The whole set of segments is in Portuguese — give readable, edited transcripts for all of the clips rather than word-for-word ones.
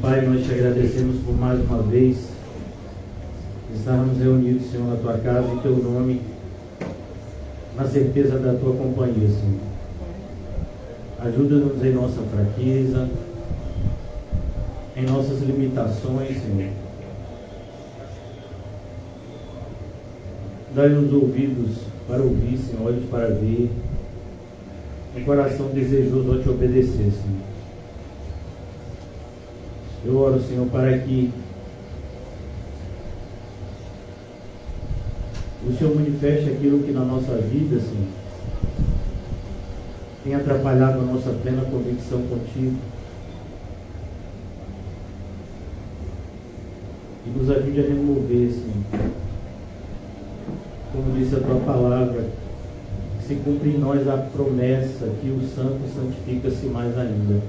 Pai, nós te agradecemos por mais uma vez estarmos reunidos, Senhor, na tua casa, em teu nome, na certeza da tua companhia, Senhor. Ajuda-nos em nossa fraqueza, em nossas limitações, Senhor. Dai-nos ouvidos para ouvir, Senhor, olhos para ver, um coração desejoso a te obedecer, Senhor. Eu oro, Senhor, para que o Senhor manifeste aquilo que na nossa vida, Senhor, tem atrapalhado a nossa plena convicção contigo. E nos ajude a remover, Senhor. Como disse a tua palavra, se cumpre em nós a promessa que o santo santifica-se mais ainda.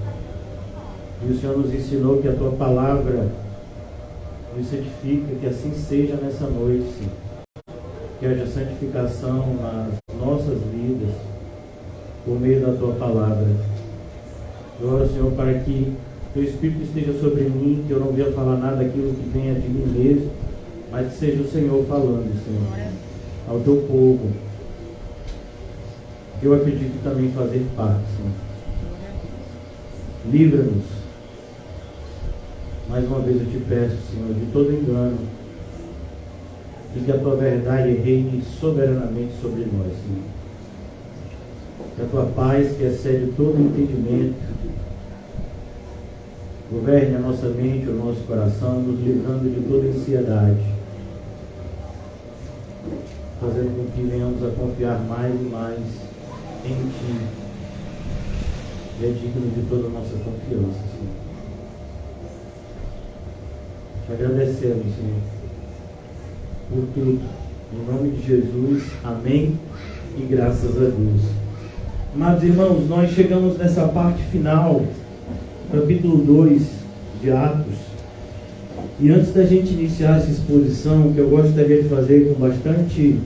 E o Senhor nos ensinou que a tua palavra nos santifica, que assim seja nessa noite, Senhor. Que haja santificação nas nossas vidas, por meio da tua palavra. Eu oro, Senhor, para que teu Espírito esteja sobre mim, que eu não venha falar nada daquilo que venha de mim mesmo, mas que seja o Senhor falando, Senhor, ao teu povo. Eu acredito também fazer parte, Senhor. Livra-nos. Mais uma vez eu te peço, Senhor, de todo engano, e que a tua verdade reine soberanamente sobre nós, Senhor. Que a tua paz, que excede todo entendimento, governe a nossa mente, o nosso coração, nos livrando de toda ansiedade, fazendo com que venhamos a confiar mais e mais em ti. E é digno de toda a nossa confiança, Senhor. Te agradecemos, Senhor, por tudo. Em nome de Jesus, amém e graças a Deus. Amados irmãos, nós chegamos nessa parte final, capítulo 2 de Atos. E antes da gente iniciar essa exposição, que eu gostaria de fazer com bastante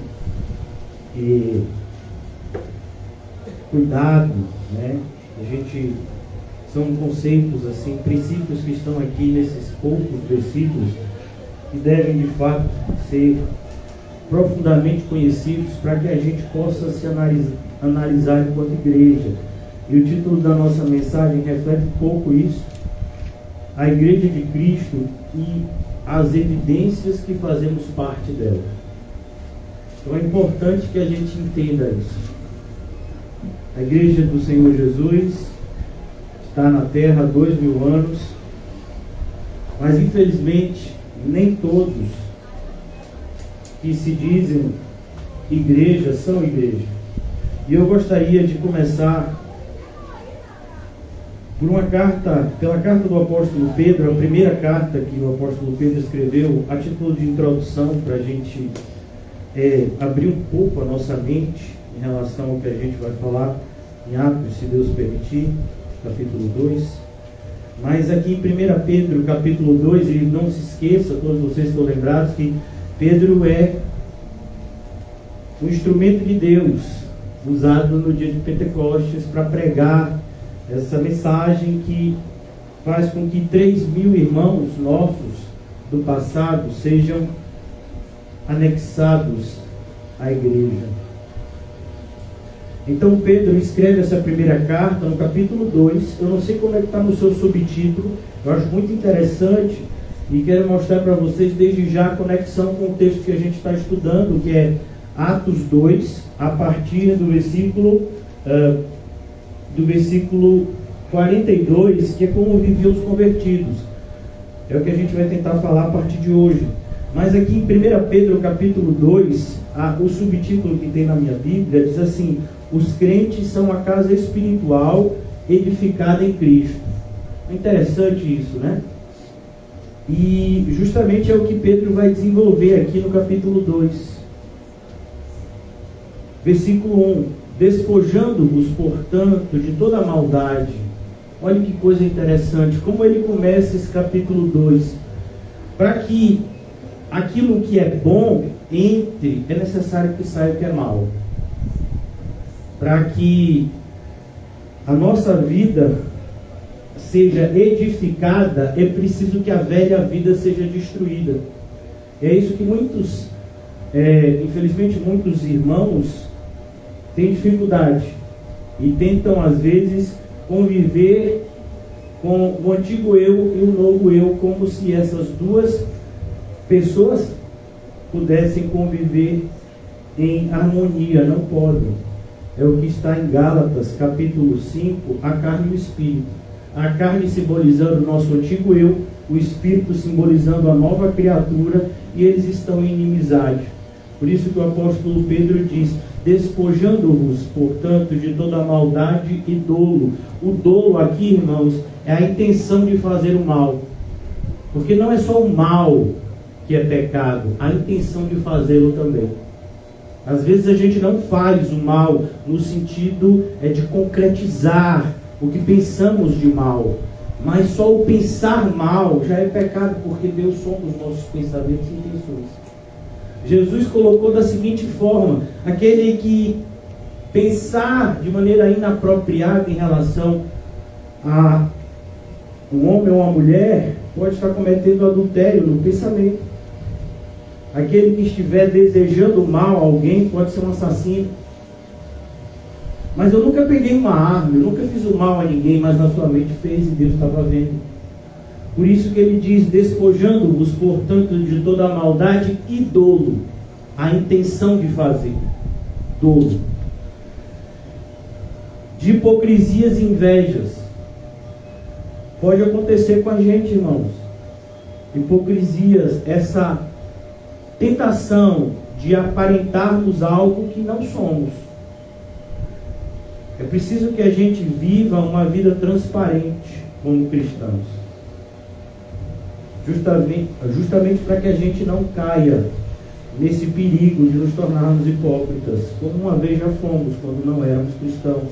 cuidado, né? São conceitos, assim, princípios que estão aqui nesses poucos versículos, que devem de fato ser profundamente conhecidos para que a gente possa se analisar enquanto igreja. E o título da nossa mensagem reflete um pouco isso: a Igreja de Cristo e as evidências que fazemos parte dela. Então é importante que a gente entenda isso. A Igreja do Senhor Jesus está na Terra há 2000 anos, mas infelizmente nem todos que se dizem igreja são igreja. E eu gostaria de começar por pela carta do apóstolo Pedro, a primeira carta que o apóstolo Pedro escreveu, a título de introdução, para a gente abrir um pouco a nossa mente em relação ao que a gente vai falar em Atos, se Deus permitir, capítulo 2. Mas aqui em 1 Pedro, capítulo 2, e não se esqueça, todos vocês estão lembrados, que Pedro é o instrumento de Deus, usado no dia de Pentecostes para pregar essa mensagem que faz com que 3.000 irmãos nossos do passado sejam anexados à igreja. Então Pedro escreve essa primeira carta no capítulo 2. Eu não sei como é que está no seu subtítulo, eu acho muito interessante e quero mostrar para vocês desde já a conexão com o texto que a gente está estudando, que é Atos 2, a partir do versículo 42, que é como viviam os convertidos. É o que a gente vai tentar falar a partir de hoje. Mas aqui em 1 Pedro capítulo 2, o subtítulo que tem na minha Bíblia diz assim: os crentes são a casa espiritual edificada em Cristo. É interessante isso, né? E justamente é o que Pedro vai desenvolver aqui no capítulo 2. Versículo 1: despojando-vos, portanto, de toda a maldade. Olha que coisa interessante, como ele começa esse capítulo 2. Para que aquilo que é bom entre, é necessário que saia o que é mal. Para que a nossa vida seja edificada, é preciso que a velha vida seja destruída. É isso que infelizmente muitos irmãos têm dificuldade e tentam às vezes conviver com o antigo eu e o novo eu, como se essas duas pessoas pudessem conviver em harmonia. Não podem. É o que está em Gálatas capítulo 5, a carne e o espírito. A carne simbolizando o nosso antigo eu, o espírito simbolizando a nova criatura, e eles estão em inimizade. Por isso que o apóstolo Pedro diz: despojando-vos, portanto, de toda maldade e dolo. O dolo aqui, irmãos, é a intenção de fazer o mal. Porque não é só o mal que é pecado, a intenção de fazê-lo também. Às vezes a gente não faz o mal no sentido de concretizar o que pensamos de mal, mas só o pensar mal já é pecado, porque Deus sonda os nossos pensamentos e intenções. Jesus colocou da seguinte forma: aquele que pensar de maneira inapropriada em relação a um homem ou uma mulher pode estar cometendo adultério no pensamento. Aquele que estiver desejando mal a alguém pode ser um assassino. Mas eu nunca peguei uma arma, eu nunca fiz o mal a ninguém, mas na sua mente fez e Deus estava vendo. Por isso que ele diz: despojando-vos, portanto, de toda a maldade e dolo. A intenção de fazer. Dolo. De hipocrisias e invejas. Pode acontecer com a gente, irmãos. Hipocrisias, essa tentação de aparentarmos algo que não somos. É preciso que a gente viva uma vida transparente como cristãos. Justamente para que a gente não caia nesse perigo de nos tornarmos hipócritas, como uma vez já fomos quando não éramos cristãos.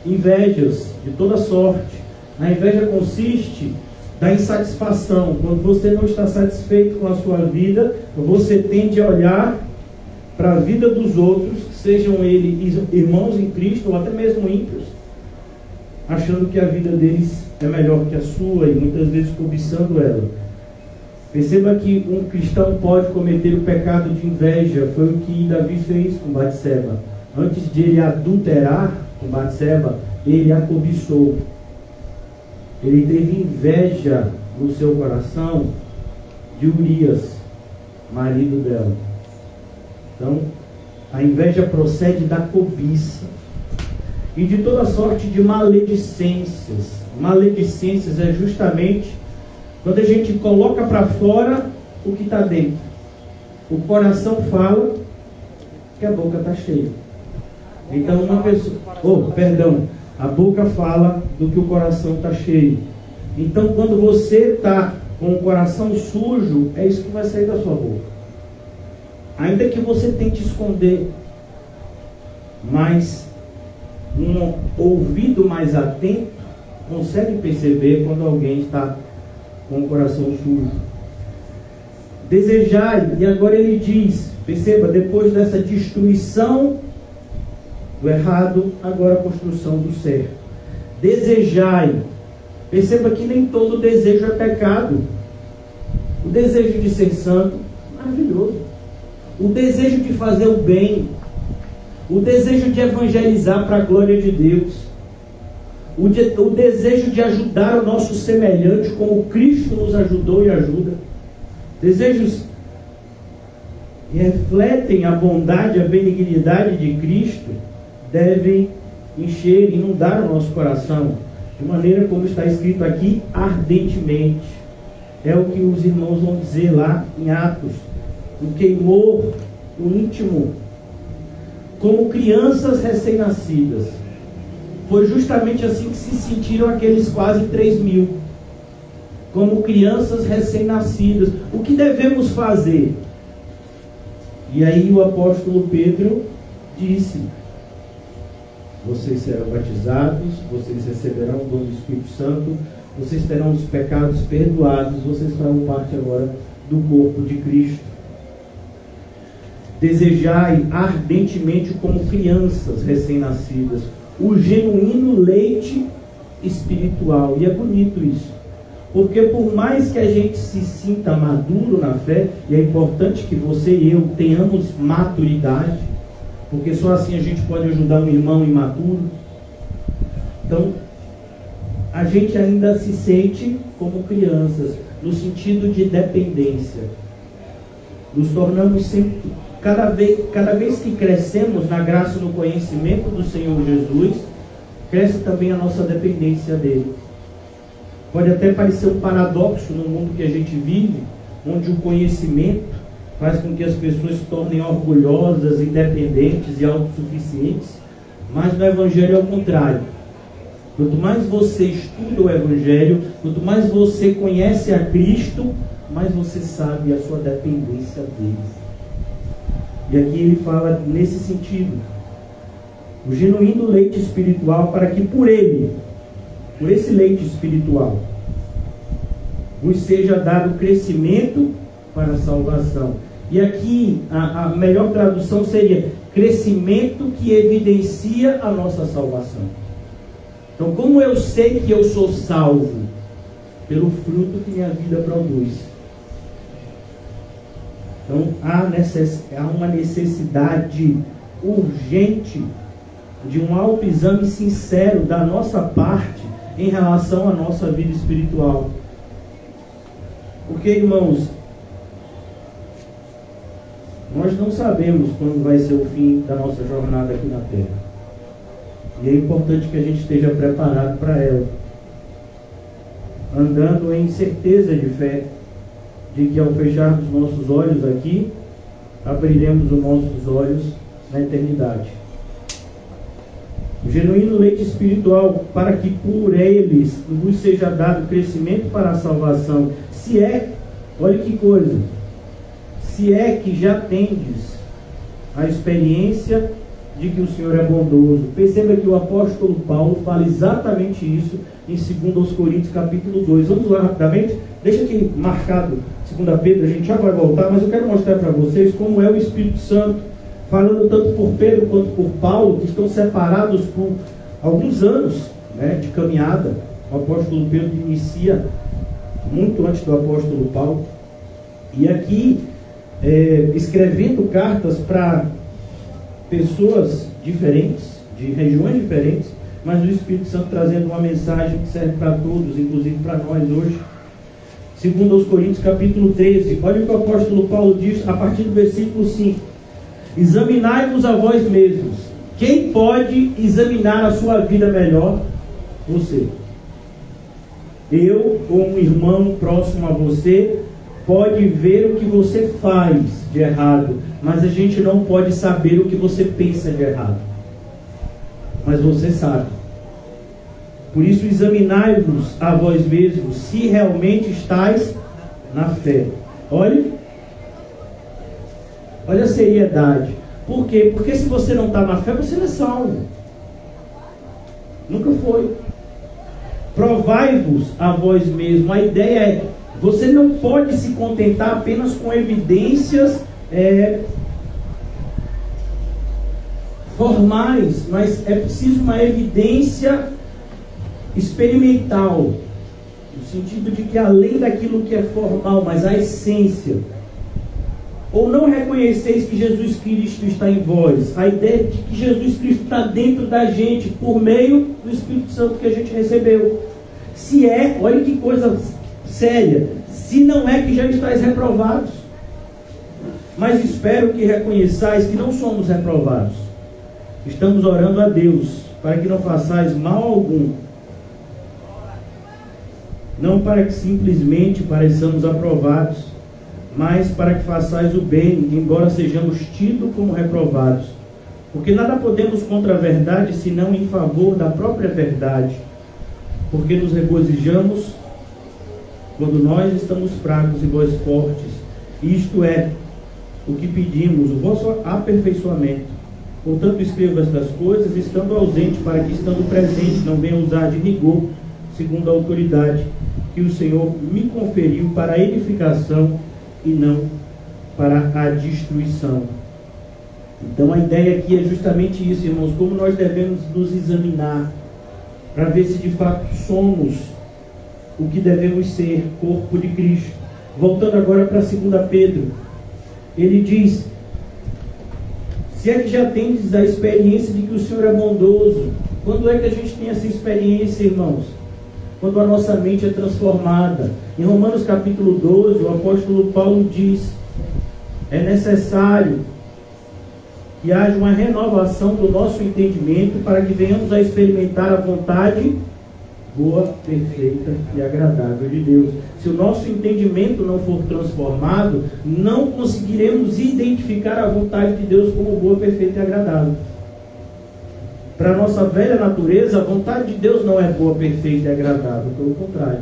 Invejas de toda sorte. A inveja consiste da insatisfação. Quando você não está satisfeito com a sua vida, você tende a olhar para a vida dos outros, sejam eles irmãos em Cristo ou até mesmo ímpios, achando que a vida deles é melhor que a sua e muitas vezes cobiçando ela. Perceba que um cristão pode cometer o pecado de inveja. Foi o que Davi fez com Batseba. Antes de ele adulterar com Batseba, ele a cobiçou. Ele teve inveja no seu coração de Urias, marido dela. Então, a inveja procede da cobiça e de toda sorte de maledicências. Maledicências é justamente quando a gente coloca para fora o que está dentro. O coração fala que a boca está cheia. Então uma pessoa... a boca fala do que o coração está cheio. Então quando você está com o coração sujo, é isso que vai sair da sua boca. Ainda que você tente esconder, mas um ouvido mais atento consegue perceber quando alguém está com o coração sujo. Desejai, e agora ele diz, perceba, depois dessa destruição do errado, agora a construção do certo. Desejai. Perceba que nem todo desejo é pecado. O desejo de ser santo, maravilhoso. O desejo de fazer o bem, o desejo de evangelizar para a glória de Deus, o desejo de ajudar o nosso semelhante como Cristo nos ajudou e ajuda. Desejos que refletem a bondade, a benignidade de Cristo, devem encher, inundar o nosso coração, de maneira como está escrito aqui, ardentemente. É o que os irmãos vão dizer lá em Atos. O queimou no íntimo, como crianças recém-nascidas. Foi justamente assim que se sentiram aqueles quase 3.000, como crianças recém-nascidas. O que devemos fazer? E aí o apóstolo Pedro disse: vocês serão batizados, vocês receberão o dom do Espírito Santo, vocês terão os pecados perdoados, vocês farão parte agora do corpo de Cristo. Desejai ardentemente como crianças recém-nascidas o genuíno leite espiritual. E é bonito isso. Porque por mais que a gente se sinta maduro na fé, e é importante que você e eu tenhamos maturidade, porque só assim a gente pode ajudar um irmão imaturo. Então, a gente ainda se sente como crianças, no sentido de dependência. Nos tornamos sempre, cada vez que crescemos na graça e no conhecimento do Senhor Jesus, cresce também a nossa dependência dele. Pode até parecer um paradoxo no mundo que a gente vive, onde o conhecimento faz com que as pessoas se tornem orgulhosas, independentes e autossuficientes, mas no Evangelho é o contrário. Quanto mais você estuda o Evangelho, quanto mais você conhece a Cristo, mais você sabe a sua dependência dele. E aqui ele fala nesse sentido. O genuíno leite espiritual, para que por esse leite espiritual, vos seja dado crescimento para a salvação. E aqui a melhor tradução seria crescimento que evidencia a nossa salvação. Então, como eu sei que eu sou salvo? Pelo fruto que minha vida produz. Então, há uma necessidade urgente de um autoexame sincero da nossa parte em relação à nossa vida espiritual. Porque, irmãos, nós não sabemos quando vai ser o fim da nossa jornada aqui na Terra. E é importante que a gente esteja preparado para ela, andando em certeza de fé, de que ao fecharmos nossos olhos aqui, abriremos os nossos olhos na eternidade. O genuíno leite espiritual, para que por eles vos seja dado crescimento para a salvação. Se é, olha que coisa, se é que já tendes a experiência de que o Senhor é bondoso. Perceba que o apóstolo Paulo fala exatamente isso em 2 Coríntios capítulo 2. Vamos lá rapidamente. Deixa aqui marcado 2 Pedro, a gente já vai voltar, mas eu quero mostrar para vocês como é o Espírito Santo, falando tanto por Pedro quanto por Paulo, que estão separados por alguns anos, né, de caminhada. O apóstolo Pedro inicia muito antes do apóstolo Paulo. E aqui, escrevendo cartas para pessoas diferentes, de regiões diferentes, mas o Espírito Santo trazendo uma mensagem que serve para todos, inclusive para nós hoje. 2 Coríntios capítulo 13, olha o que o apóstolo Paulo diz a partir do versículo 5. Examinai-vos a vós mesmos. Quem pode examinar a sua vida melhor? Você. Eu, ou um irmão próximo a você, pode ver o que você faz de errado, mas a gente não pode saber o que você pensa de errado. Mas você sabe. Por isso, examinai-vos a vós mesmos, se realmente estáis na fé. Olha a seriedade. Por quê? Porque se você não está na fé, você não é salvo. Nunca foi. Provai-vos a vós mesmos. A ideia é, você não pode se contentar apenas com evidências formais, mas é preciso uma evidência experimental, no sentido de que além daquilo que é formal, mas a essência. Ou não reconheceis que Jesus Cristo está em vós. A ideia de que Jesus Cristo está dentro da gente por meio do Espírito Santo que a gente recebeu. Se é, olha que coisa séria, se não é que já estáis reprovados. Mas espero que reconheçais que não somos reprovados. Estamos orando a Deus para que não façais mal algum, não para que simplesmente pareçamos aprovados, mas para que façais o bem, embora sejamos tidos como reprovados. Porque nada podemos contra a verdade, senão em favor da própria verdade. Porque nos regozijamos quando nós estamos fracos e vós fortes. Isto é o que pedimos, o vosso aperfeiçoamento. Portanto, escrevo estas coisas, estando ausente, para que, estando presente, não venha usar de rigor, segundo a autoridade que o Senhor me conferiu para a edificação e não para a destruição. Então a ideia aqui é justamente isso, irmãos, como nós devemos nos examinar. para ver se de fato somos o que devemos ser, corpo de Cristo. Voltando agora para 2 Pedro, ele diz: se é que já tendes a experiência de que o Senhor é bondoso. Quando é que a gente tem essa experiência, irmãos? Quando a nossa mente é transformada. Em Romanos capítulo 12, o apóstolo Paulo diz: é necessário que haja uma renovação do nosso entendimento para que venhamos a experimentar a vontade boa, perfeita e agradável de Deus. Se o nosso entendimento não for transformado, não conseguiremos identificar a vontade de Deus como boa, perfeita e agradável. Para a nossa velha natureza, a vontade de Deus não é boa, perfeita e agradável, pelo contrário.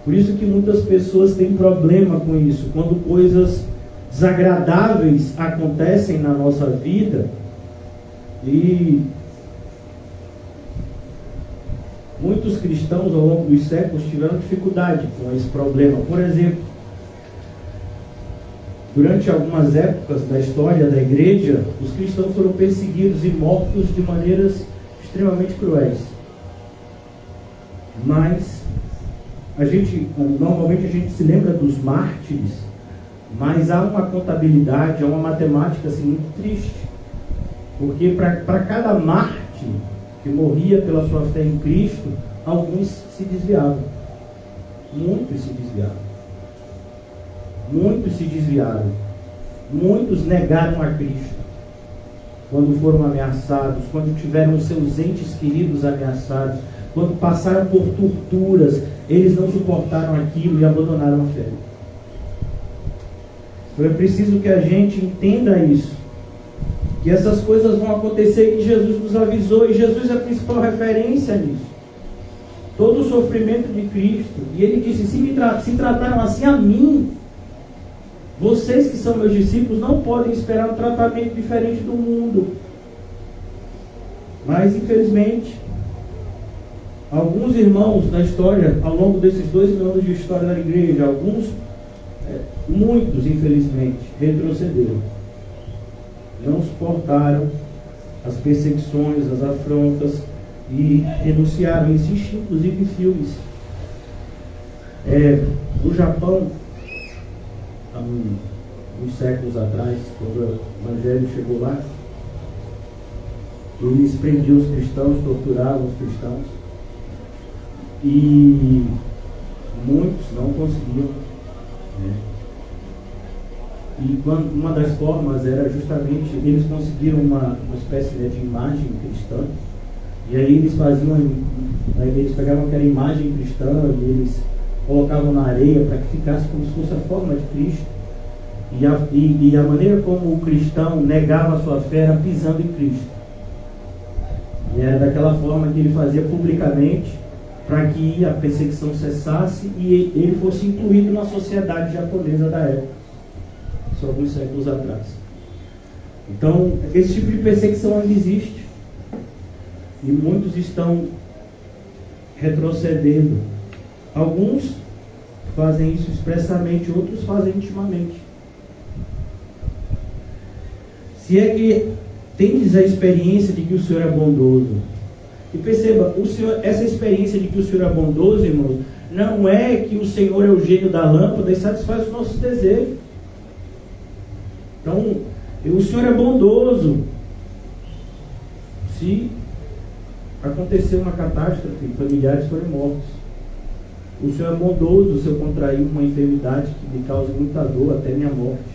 Por isso que muitas pessoas têm problema com isso. Quando coisas desagradáveis acontecem na nossa vida, e muitos cristãos ao longo dos séculos tiveram dificuldade com esse problema. Por exemplo, durante algumas épocas da história da igreja, os cristãos foram perseguidos e mortos de maneiras extremamente cruéis. Mas normalmente a gente se lembra dos mártires, mas há uma contabilidade, há uma matemática assim, muito triste. Porque para cada mártir que morria pela sua fé em Cristo, alguns se desviavam. Muitos se desviavam. Muitos se desviaram. Muitos negaram a Cristo quando foram ameaçados, quando tiveram os seus entes queridos ameaçados, quando passaram por torturas, eles não suportaram aquilo e abandonaram a fé. Então é preciso que a gente entenda isso, que essas coisas vão acontecer, que Jesus nos avisou, e Jesus é a principal referência nisso. Todo o sofrimento de Cristo, e ele disse: se trataram assim a mim, vocês que são meus discípulos não podem esperar um tratamento diferente do mundo. Mas infelizmente, alguns irmãos na história, ao longo desses 2000 anos de história da igreja, muitos infelizmente retrocederam, não suportaram as perseguições, as afrontas, e renunciaram. Existem inclusive filmes. No Japão, há uns séculos atrás, quando o Evangelho chegou lá, eles prendiam os cristãos, torturavam os cristãos, e muitos não conseguiam, né? E uma das formas era justamente, eles conseguiram uma espécie de imagem cristã, e aí eles eles pegavam aquela imagem cristã e eles colocavam na areia para que ficasse como se fosse a forma de Cristo. E a maneira como o cristão negava a sua fé era pisando em Cristo. E era daquela forma que ele fazia publicamente, para que a perseguição cessasse e ele fosse incluído na sociedade japonesa da época, só alguns séculos atrás. Então, esse tipo de perseguição ainda existe, e muitos estão retrocedendo. Alguns fazem isso expressamente, outros fazem intimamente. Se é que tendes a experiência de que o Senhor é bondoso. E perceba, essa experiência de que o Senhor é bondoso, irmãos, não é que o Senhor é o gênio da lâmpada e satisfaz os nossos desejos. Então, o Senhor é bondoso. Se acontecer uma catástrofe, familiares forem mortos. O Senhor é bondoso se eu contrair uma enfermidade que me cause muita dor até minha morte.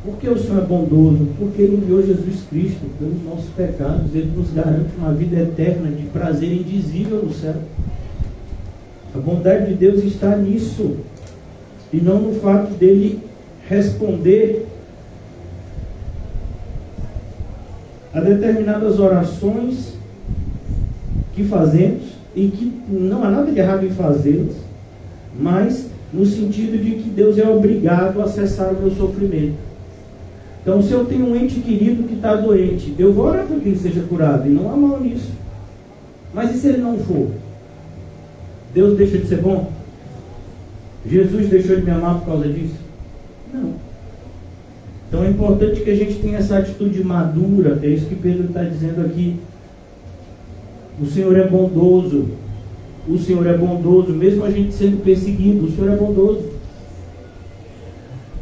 Por que o Senhor é bondoso? Porque Ele enviou Jesus Cristo pelos nossos pecados. Ele nos garante uma vida eterna de prazer indizível no céu. A bondade de Deus está nisso, e não no fato dele responder a determinadas orações que fazemos, e que não há nada de errado em fazê-las, mas no sentido de que Deus é obrigado a cessar o meu sofrimento. Então, se eu tenho um ente querido que está doente, eu vou orar para que ele seja curado, e não há mal nisso. Mas e se ele não for? Deus deixa de ser bom? Jesus deixou de me amar por causa disso? Não. Então é importante que a gente tenha essa atitude madura, é isso que Pedro está dizendo aqui. O Senhor é bondoso. O Senhor é bondoso, mesmo a gente sendo perseguido, o Senhor é bondoso.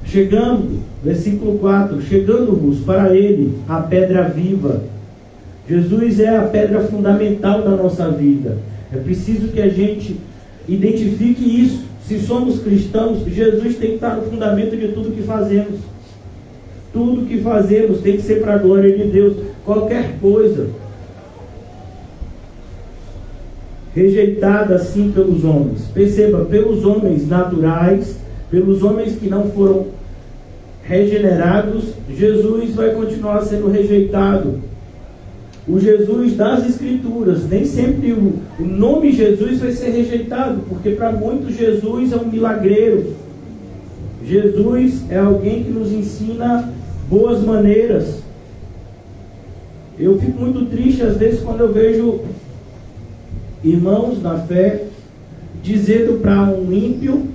Chegando, versículo 4, chegando-vos para Ele, a pedra viva. Jesus é a pedra fundamental da nossa vida. É preciso que a gente identifique isso. Se somos cristãos, Jesus tem que estar no fundamento de tudo que fazemos. Tudo que fazemos tem que ser para a glória de Deus. Qualquer coisa rejeitada assim pelos homens. Perceba, pelos homens naturais, pelos homens que não foram regenerados, Jesus vai continuar sendo rejeitado. O Jesus das Escrituras, nem sempre o nome Jesus vai ser rejeitado, porque para muitos Jesus é um milagreiro. Jesus é alguém que nos ensina boas maneiras. Eu fico muito triste às vezes quando eu vejo irmãos na fé dizendo para um ímpio: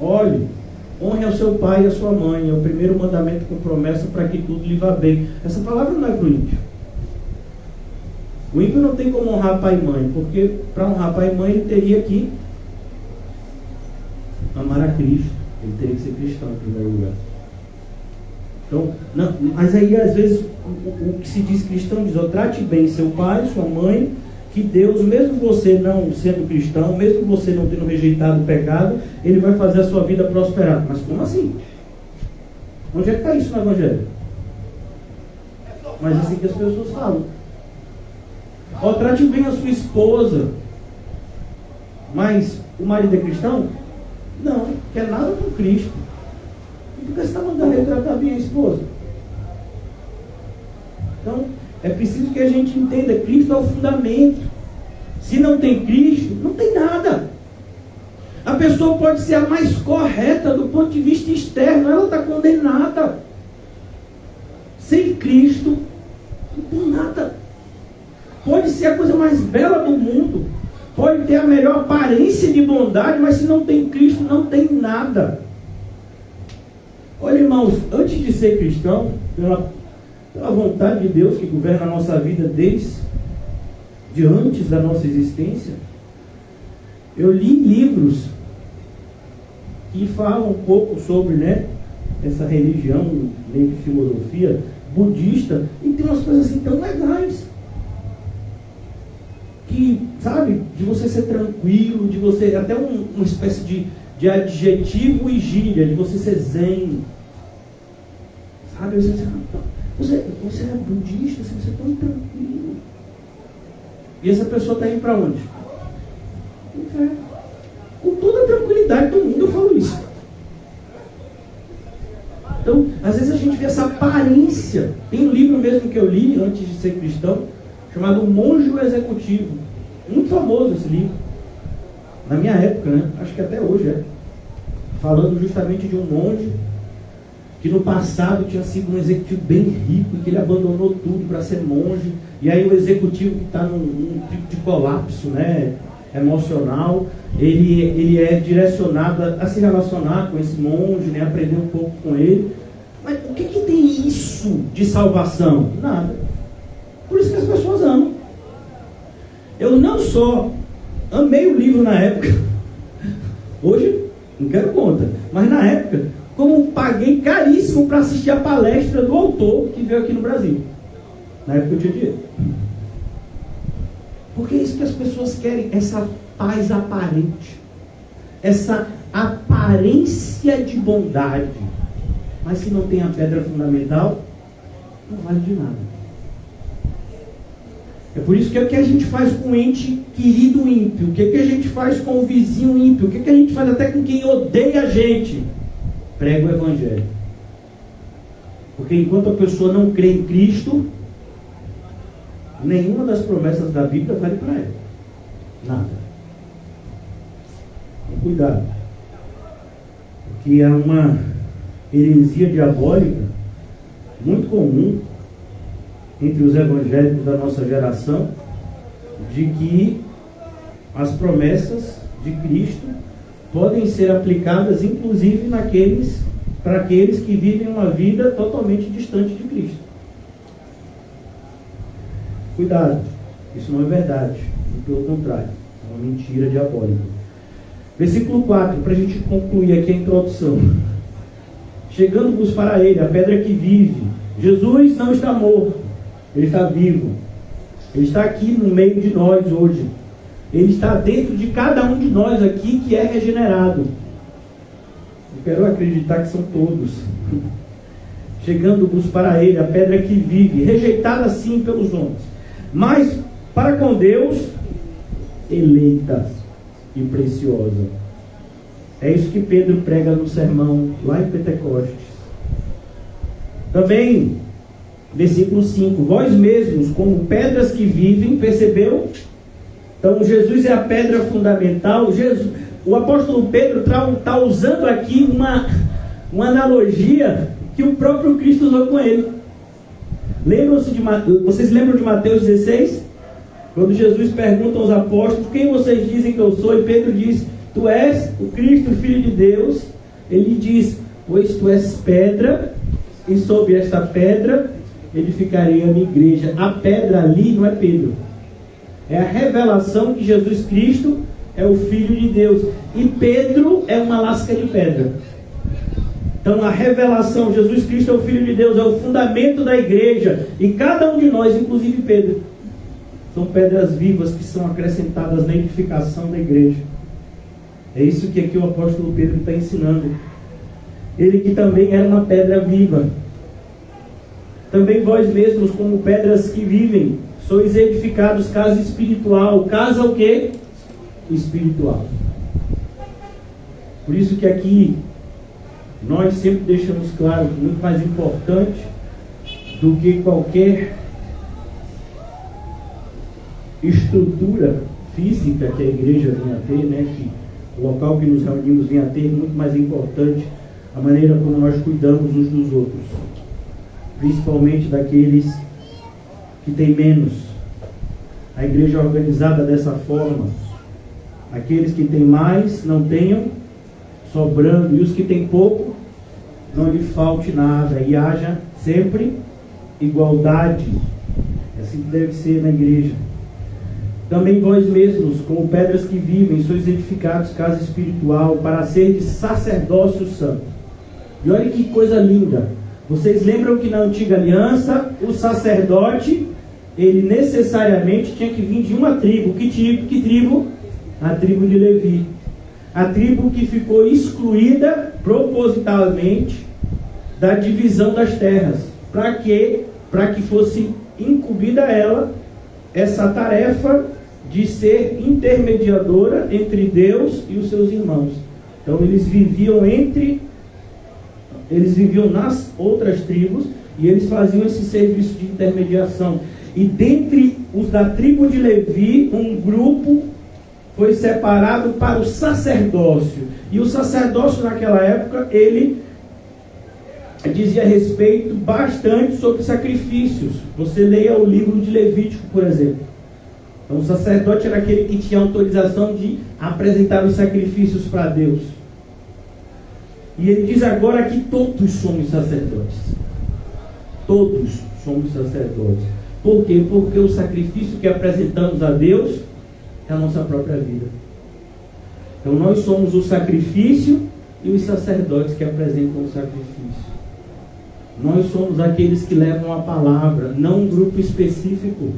olhe, honre ao seu pai e à sua mãe, é o primeiro mandamento com promessa para que tudo lhe vá bem. Essa palavra não é para o ímpio. O ímpio não tem como honrar pai e mãe, porque para honrar pai e mãe ele teria que amar a Cristo, ele teria que ser cristão em primeiro lugar. Então, não, mas aí às vezes o que se diz cristão diz: oh, trate bem seu pai, sua mãe, que Deus, mesmo você não sendo cristão, mesmo você não tendo rejeitado o pecado, Ele vai fazer a sua vida prosperar. Mas como assim? Onde é que está isso no Evangelho? Mas é assim que as pessoas falam. Ó, trate bem a sua esposa. Mas o marido é cristão? Não, quer nada com Cristo. E por que você está mandando ele tratar bem a esposa? Então, é preciso que a gente entenda: Cristo é o fundamento. Se não tem Cristo, não tem nada. A pessoa pode ser a mais correta do ponto de vista externo, ela está condenada. Sem Cristo, não tem nada. Pode ser a coisa mais bela do mundo, pode ter a melhor aparência de bondade, mas se não tem Cristo, não tem nada. Olha, irmãos, antes de ser cristão, pela vontade de Deus que governa a nossa vida desde antes da nossa existência, eu li livros que falam um pouco sobre, essa religião, meio que filosofia budista, e tem umas coisas assim tão legais. Que, sabe, de você ser tranquilo, de você, até uma espécie de adjetivo e gíria, de você ser zen. Sabe, você é budista, você é tão tranquilo. E essa pessoa está indo para onde? Com toda a tranquilidade do mundo eu falo isso. Então, às vezes a gente vê essa aparência. Tem um livro mesmo que eu li antes de ser cristão, chamado O Monge Executivo. Muito famoso esse livro. Na minha época, acho que até hoje é. Falando justamente de um monge que no passado tinha sido um executivo bem rico e que ele abandonou tudo para ser monge. E aí o executivo que está num tipo de colapso, emocional, ele é direcionado a se relacionar com esse monge, aprender um pouco com ele. Mas o que tem isso de salvação? Nada. Por isso que as pessoas amam. Eu não só amei o livro na época, hoje não quero conta, mas na época, como paguei caríssimo para assistir a palestra do autor que veio aqui no Brasil. Na época eu tinha dinheiro. Porque é isso que as pessoas querem, essa paz aparente, essa aparência de bondade. Mas se não tem a pedra fundamental, não vale de nada. É por isso que é o que a gente faz com o ente querido ímpio, o que a gente faz com o vizinho ímpio, o que a gente faz até com quem odeia a gente. Prega o Evangelho. Porque enquanto a pessoa não crê em Cristo, nenhuma das promessas da Bíblia vale para ela. Nada. Então, cuidado. Porque é uma heresia diabólica muito comum entre os evangélicos da nossa geração, de que as promessas de Cristo podem ser aplicadas inclusive para aqueles que vivem uma vida totalmente distante de Cristo. Cuidado, isso não é verdade. pelo contrário, é uma mentira diabólica. Versículo 4, para a gente concluir aqui a introdução. Chegando-vos para ele, a pedra que vive. Jesus não está morto, ele está vivo. Ele está aqui no meio de nós hoje. Ele está dentro de cada um de nós aqui que é regenerado. Eu quero acreditar que são todos. Chegando-vos para ele, a pedra que vive, rejeitada sim pelos homens, mas para com Deus, eleita e preciosa. É isso que Pedro prega no sermão lá em Pentecostes. Também, versículo 5, vós mesmos, como pedras que vivem, percebeu? Então Jesus é a pedra fundamental. O apóstolo Pedro está usando aqui uma analogia que o próprio Cristo usou com ele. Vocês lembram de Mateus 16? Quando Jesus pergunta aos apóstolos, quem vocês dizem que eu sou? E Pedro diz, tu és o Cristo, o Filho de Deus. Ele diz, pois tu és pedra, e sobre esta pedra edificarei a minha igreja. A pedra ali não é Pedro. É a revelação que Jesus Cristo é o Filho de Deus. E Pedro é uma lasca de pedra. Então a revelação, Jesus Cristo é o Filho de Deus, é o fundamento da igreja. E cada um de nós, inclusive Pedro, são pedras vivas que são acrescentadas na edificação da igreja. É isso que aqui o apóstolo Pedro está ensinando. Ele que também era uma pedra viva. Também vós mesmos, como pedras que vivem, sois edificados casa espiritual. Casa o quê? Espiritual. Por isso que aqui nós sempre deixamos claro que muito mais importante do que qualquer estrutura física que a igreja venha a ter, né, que o local que nos reunimos venha a ter, muito mais importante a maneira como nós cuidamos uns dos outros, principalmente daqueles que têm menos. A igreja é organizada dessa forma: aqueles que têm mais não tenham sobrando, e os que têm pouco não lhe falte nada, e haja sempre igualdade. É assim que deve ser na igreja. Também vós mesmos, como pedras que vivem, sois edificados casa espiritual, para seres sacerdócio santo. E olha que coisa linda. Vocês lembram que na antiga aliança, o sacerdote, ele necessariamente tinha que vir de uma tribo. Que tribo? A tribo de Levi. A tribo que ficou excluída propositalmente da divisão das terras. Para quê? Para que fosse incumbida a ela essa tarefa de ser intermediadora entre Deus e os seus irmãos. Então eles viviam nas outras tribos e eles faziam esse serviço de intermediação. E dentre os da tribo de Levi, um grupo foi separado para o sacerdócio. E o sacerdócio naquela época, ele dizia respeito bastante sobre sacrifícios. Você leia o livro de Levítico, por exemplo. Então o sacerdote era aquele que tinha autorização de apresentar os sacrifícios para Deus. E ele diz agora que todos somos sacerdotes. Todos somos sacerdotes. Por quê? Porque o sacrifício que apresentamos a Deus é a nossa própria vida. Então nós somos o sacrifício e os sacerdotes que apresentam o sacrifício. Nós somos aqueles que levam a palavra, não um grupo específico.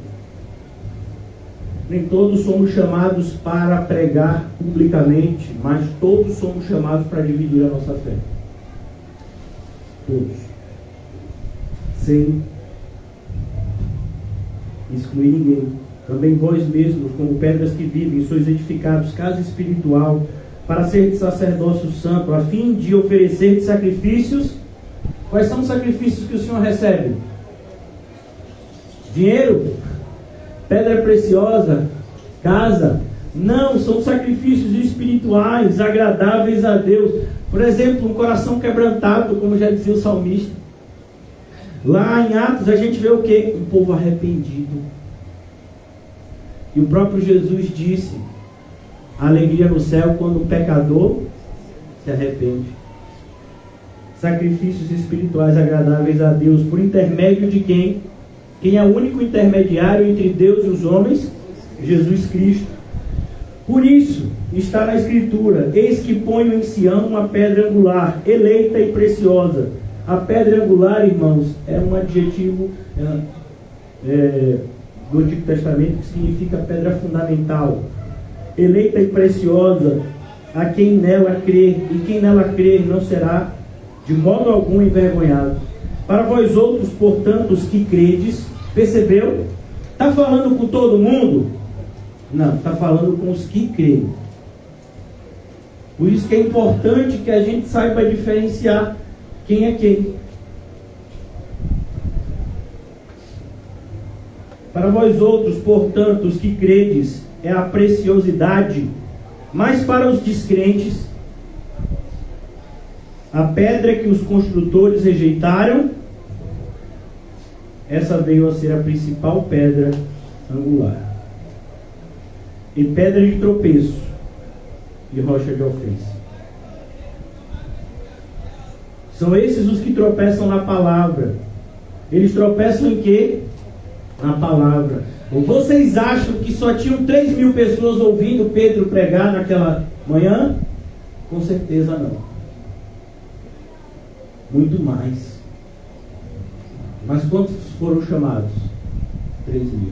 Nem todos somos chamados para pregar publicamente, mas todos somos chamados para dividir a nossa fé. Todos. Sem excluir ninguém. Também vós mesmos, como pedras que vivem, sois edificados casa espiritual, para ser de sacerdócio santo, a fim de oferecer sacrifícios. Quais são os sacrifícios que o Senhor recebe? Dinheiro? Pedra preciosa? Casa? Não, são sacrifícios espirituais, agradáveis a Deus. Por exemplo, um coração quebrantado, como já dizia o salmista. Lá em Atos a gente vê o quê? Um povo arrependido. E o próprio Jesus disse: a alegria no céu quando o pecador se arrepende. Sacrifícios espirituais agradáveis a Deus, por intermédio de quem? Quem é o único intermediário entre Deus e os homens? Jesus Cristo. Por isso, está na Escritura: eis que ponho em Sião uma pedra angular, eleita e preciosa. A pedra angular, irmãos, é um adjetivo do Antigo Testamento que significa pedra fundamental. Eleita e preciosa, a quem nela crer, e quem nela crer não será de modo algum envergonhado. Para vós outros, portanto, os que credes, percebeu? Está falando com todo mundo? Não, está falando com os que creem. Por isso que é importante que a gente saiba diferenciar quem é quem. Para vós outros, portanto, os que credes, é a preciosidade, mas para os descrentes, a pedra que os construtores rejeitaram, essa veio a ser a principal pedra angular. E pedra de tropeço e rocha de ofensa. São esses os que tropeçam na palavra. Eles tropeçam em quê? Na palavra. Ou vocês acham que só tinham 3.000 pessoas ouvindo Pedro pregar naquela manhã? Com certeza não. Muito mais. Mas quantos foram chamados? 3.000.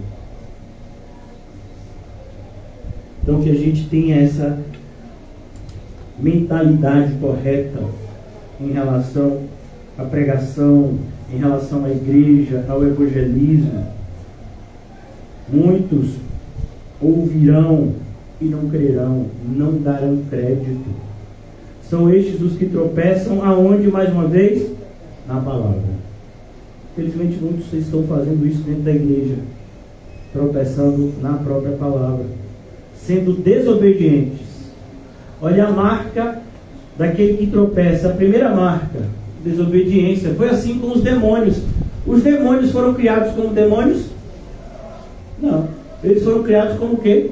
Então que a gente tenha essa mentalidade correta em relação à pregação, em relação à igreja, ao evangelismo. Muitos ouvirão e não crerão, não darão crédito. São estes os que tropeçam aonde, mais uma vez? Na palavra. Felizmente muitos estão fazendo isso dentro da igreja, tropeçando na própria palavra, sendo desobedientes. Olha a marca daquele que tropeça. A primeira marca, desobediência. Foi assim com os demônios. Os demônios foram criados como demônios? Não. Eles foram criados como o quê?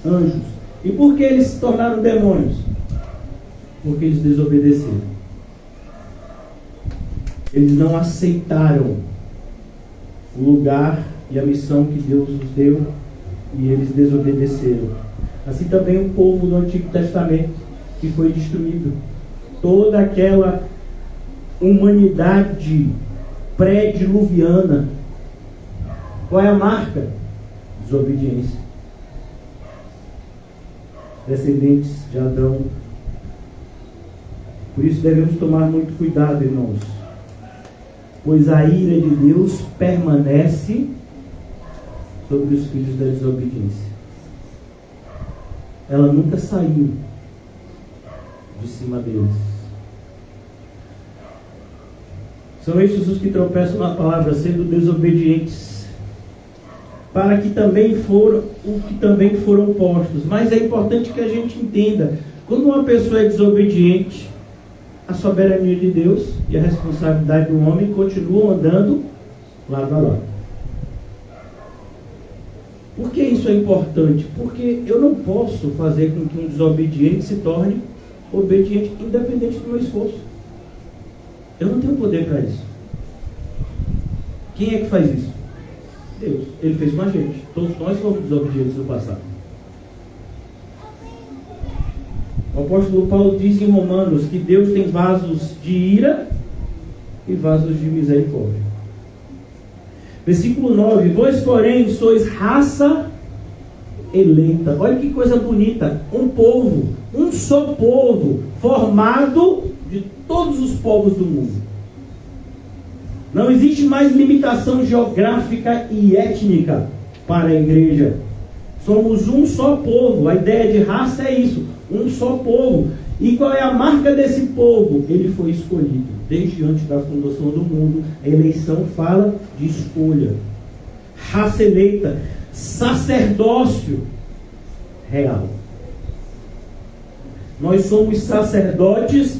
Anjos. E por que eles se tornaram demônios? Porque eles desobedeceram. Eles não aceitaram o lugar e a missão que Deus os deu, e eles desobedeceram. Assim também o povo do Antigo Testamento, que foi destruído. Toda aquela humanidade pré-diluviana. Qual é a marca? Desobediência. Descendentes de Adão. Por isso devemos tomar muito cuidado, irmãos, pois a ira de Deus permanece sobre os filhos da desobediência. Ela nunca saiu de cima deles. São estes os que tropeçam na palavra, sendo desobedientes, para que também foram postos. Mas é importante que a gente entenda, quando uma pessoa é desobediente, a soberania de Deus e a responsabilidade do homem continuam andando lado a lado. Por que isso é importante? Porque eu não posso fazer com que um desobediente se torne obediente, independente do meu esforço. Eu não tenho poder para isso. Quem é que faz isso? Deus. Ele fez com a gente. Todos nós fomos desobedientes no passado. O apóstolo Paulo diz em Romanos que Deus tem vasos de ira e vasos de misericórdia. Versículo 9: vós, porém, sois raça eleita. Olha que coisa bonita. Um povo, um só povo, formado de todos os povos do mundo. Não existe mais limitação geográfica e étnica para a igreja. Somos um só povo. A ideia de raça é isso. Um só povo. E qual é a marca desse povo? Ele foi escolhido. Desde antes da fundação do mundo, a eleição fala de escolha. Raça eleita. Sacerdócio real. Nós somos sacerdotes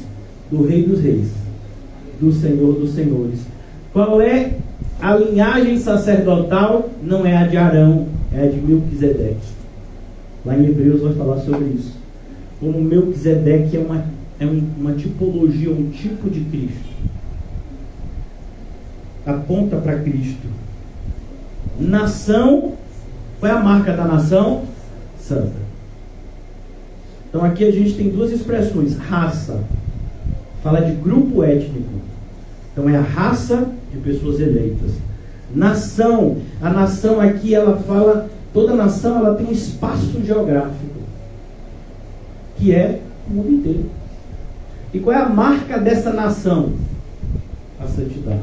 do Rei dos Reis, do Senhor dos Senhores. Qual é a linhagem sacerdotal? Não é a de Arão, é a de Melquisedeque. Lá em Hebreus vai falar sobre isso. Como Melquisedeque é uma tipologia, um tipo de Cristo. Aponta para Cristo. Nação Qual é a marca da nação? Santa. Então aqui a gente tem duas expressões. Raça, fala de grupo étnico. Então é a raça de pessoas eleitas. Nação, a nação aqui ela fala, toda nação ela tem um espaço geográfico, que é o mundo inteiro. E qual é a marca dessa nação? A santidade.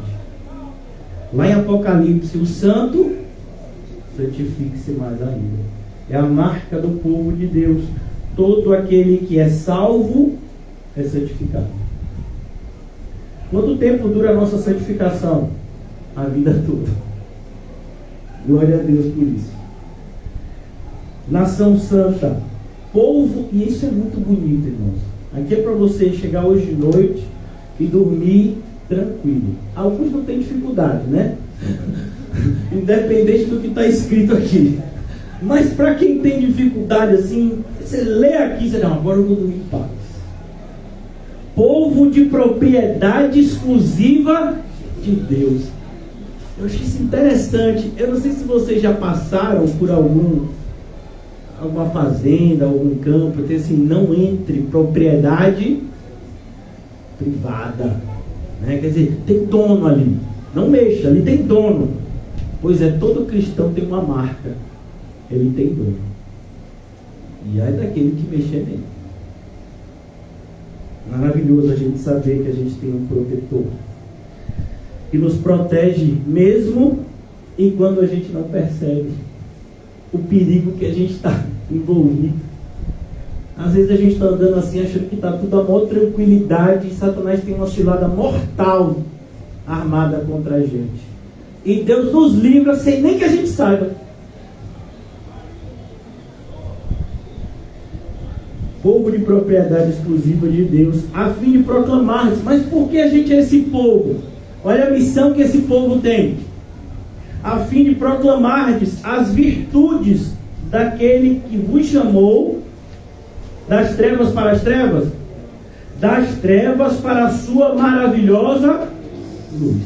Lá em Apocalipse, o santo, santifique-se mais ainda. É a marca do povo de Deus. Todo aquele que é salvo é santificado. Quanto tempo dura a nossa santificação? A vida toda. Glória a Deus por isso. Nação santa, povo, e isso é muito bonito, irmãos. Aqui é para você chegar hoje de noite e dormir tranquilo. Alguns não têm dificuldade, né? Independente do que está escrito aqui. Mas para quem tem dificuldade assim, você lê aqui e você diz, não, agora eu vou dormir em paz. Povo de propriedade exclusiva de Deus. Eu achei isso interessante. Eu não sei se vocês já passaram por alguma fazenda, algum campo, tem assim, não entre propriedade privada, né? Quer dizer, tem dono ali, não mexa, ali tem dono. Pois é, todo cristão tem uma marca, ele tem dono, e aí daquele que mexer nele. Maravilhoso a gente saber que a gente tem um protetor que nos protege mesmo enquanto a gente não percebe o perigo que a gente está envolvido. Às vezes a gente está andando assim, achando que está tudo a maior tranquilidade, e Satanás tem uma cilada mortal armada contra a gente. E Deus nos livra sem nem que a gente saiba. Povo de propriedade exclusiva de Deus, a fim de proclamar. Mas por que a gente é esse povo? Olha a missão que esse povo tem. A fim de proclamardes as virtudes daquele que vos chamou das trevas para as trevas, das trevas para a sua maravilhosa luz.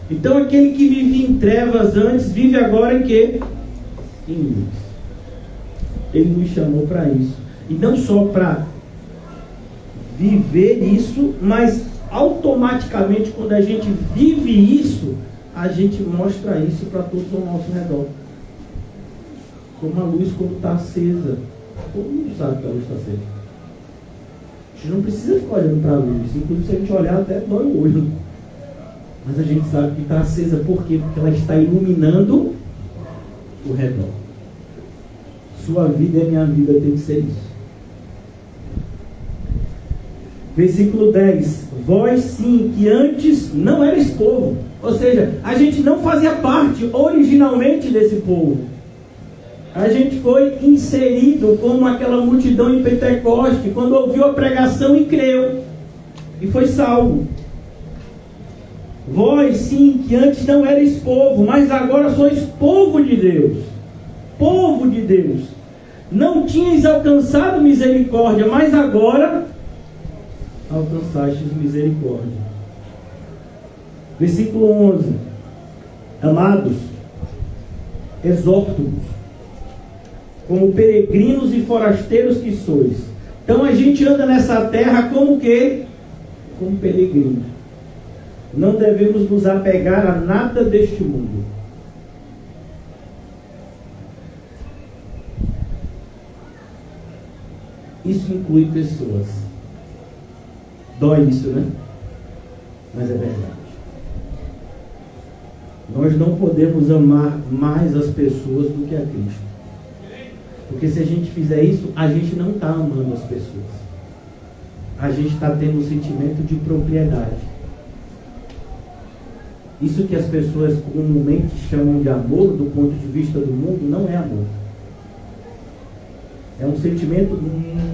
Então aquele que vivia em trevas antes, vive agora em quê? Em luz. Ele nos chamou para isso. E não só para viver isso, mas automaticamente quando a gente vive isso, a gente mostra isso para todos ao nosso redor. Como a luz quando está acesa. Todo mundo sabe que a luz está acesa. A gente não precisa ficar olhando para a luz. Inclusive se a gente olhar até dói o olho. Mas a gente sabe que está acesa. Por quê? Porque ela está iluminando o redor. Sua vida e a minha vida tem que ser isso. Versículo 10. Vós sim, que antes não erais povo. Ou seja, a gente não fazia parte originalmente desse povo. A gente foi inserido como aquela multidão em Pentecoste, quando ouviu a pregação e creu. E foi salvo. Vós sim, que antes não erais povo, mas agora sois povo de Deus. Povo de Deus. Não tinhais alcançado misericórdia, mas agora alcançastes misericórdia. Versículo 11. Amados, exorto-vos, como peregrinos e forasteiros que sois. Então a gente anda nessa terra como o quê? Como peregrino. Não devemos nos apegar a nada deste mundo. Isso inclui pessoas. Dói isso, né? Mas é verdade. Nós não podemos amar mais as pessoas do que a Cristo. Porque se a gente fizer isso, a gente não está amando as pessoas. A gente está tendo um sentimento de propriedade. Isso que as pessoas comumente chamam de amor, do ponto de vista do mundo, não é amor. É um sentimento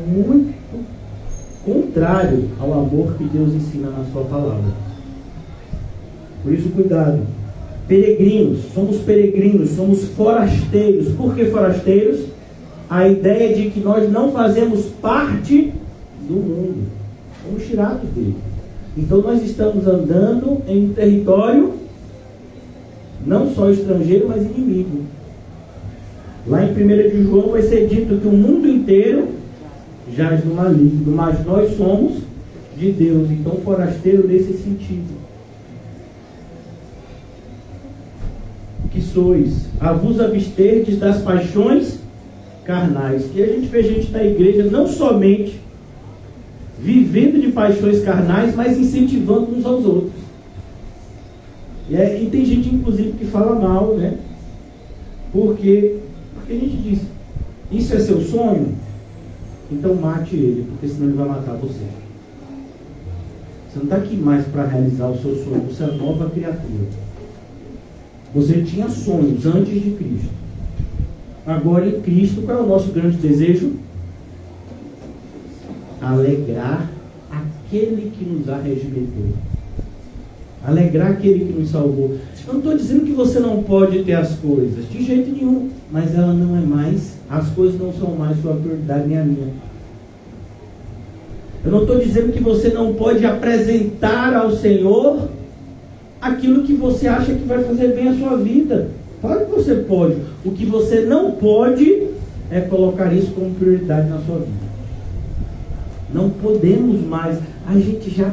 muito contrário ao amor que Deus ensina na sua palavra. Por isso, cuidado. Peregrinos, somos forasteiros. Por que forasteiros? A ideia de que nós não fazemos parte do mundo. Somos tirados dele. Então nós estamos andando em um território não só estrangeiro, mas inimigo. Lá em 1 de João vai ser dito que o mundo inteiro jaz no maligno, mas nós somos de Deus, então forasteiro nesse sentido. Que sois, a vos absterdes das paixões carnais. E a gente vê gente da igreja não somente vivendo de paixões carnais, mas incentivando uns aos outros. E tem gente, inclusive, que fala mal, né? Porque a gente diz, isso é seu sonho? Então mate ele, porque senão ele vai matar você. Você não está aqui mais para realizar o seu sonho, você é nova criatura. Você tinha sonhos antes de Cristo. Agora em Cristo, qual é o nosso grande desejo? Alegrar aquele que nos arregimentou. Alegrar aquele que nos salvou. Eu não estou dizendo que você não pode ter as coisas, de jeito nenhum. Mas ela não é mais, as coisas não são mais sua prioridade nem a minha. Eu não estou dizendo que você não pode apresentar ao Senhor aquilo que você acha que vai fazer bem a sua vida. Claro que você pode. O que você não pode é colocar isso como prioridade na sua vida. Não podemos mais. A gente já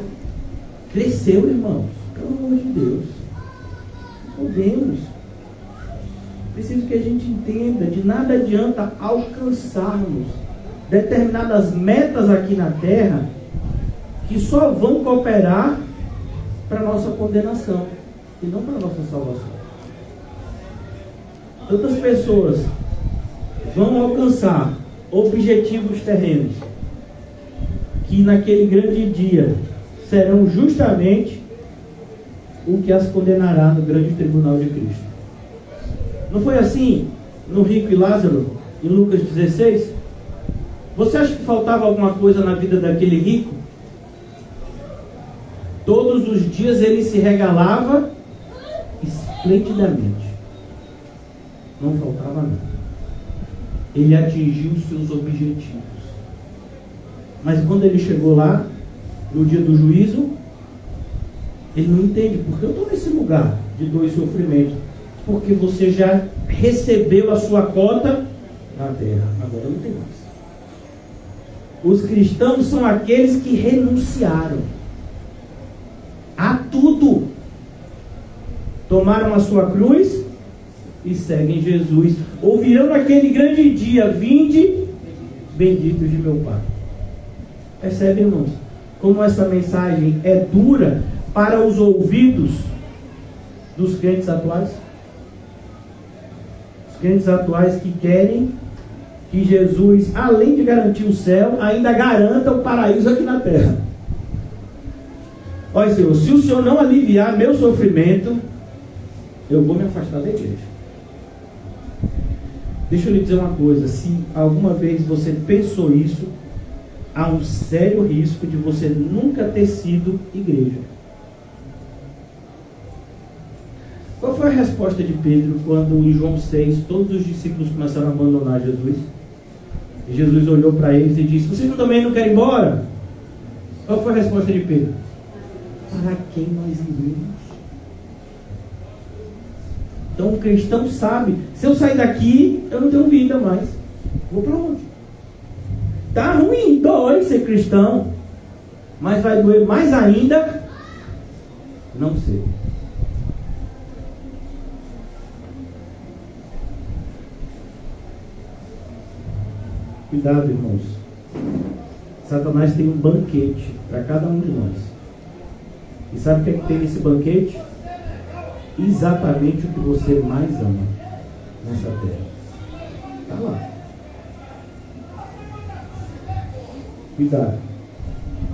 cresceu, irmãos. Pelo amor de Deus. Não podemos. Preciso que a gente entenda. De nada adianta alcançarmos determinadas metas aqui na terra que só vão cooperar para a nossa condenação e não para a nossa salvação. Tantas pessoas vão alcançar objetivos terrenos que naquele grande dia serão justamente o que as condenará no grande tribunal de Cristo. Não foi assim no rico e Lázaro, em Lucas 16? Você acha que faltava alguma coisa na vida daquele rico? Todos os dias ele se regalava esplendidamente. Não faltava nada. Ele atingiu os seus objetivos. Mas quando ele chegou lá, no dia do juízo, ele não entende, porque eu estou nesse lugar de dor e sofrimento. Porque você já recebeu a sua cota na terra. Agora não tem mais. Os cristãos são aqueles que renunciaram a tudo. Tomaram a sua cruz e seguem Jesus. Ouvirão naquele grande dia: vinde, benditos de meu Pai. Percebe, irmãos, como essa mensagem é dura para os ouvidos dos crentes atuais? Os crentes atuais que querem que Jesus, além de garantir o céu, ainda garanta o paraíso aqui na terra. Olha, Senhor, se o Senhor não aliviar meu sofrimento, eu vou me afastar da igreja. Deixa eu lhe dizer uma coisa: se alguma vez você pensou isso, há um sério risco de você nunca ter sido igreja. Qual foi a resposta de Pedro quando em João 6 todos os discípulos começaram a abandonar Jesus? E Jesus olhou para eles e disse: vocês também não querem ir embora? Qual foi a resposta de Pedro? Para quem nós iremos? Então o cristão sabe: se eu sair daqui, eu não tenho vida mais. Vou para onde? Tá ruim, dói ser cristão, mas vai doer mais ainda não sei. Cuidado, irmãos. Satanás tem um banquete para cada um de nós. E sabe o que é que tem nesse banquete? Exatamente o que você mais ama nessa terra. Está lá. Cuidado.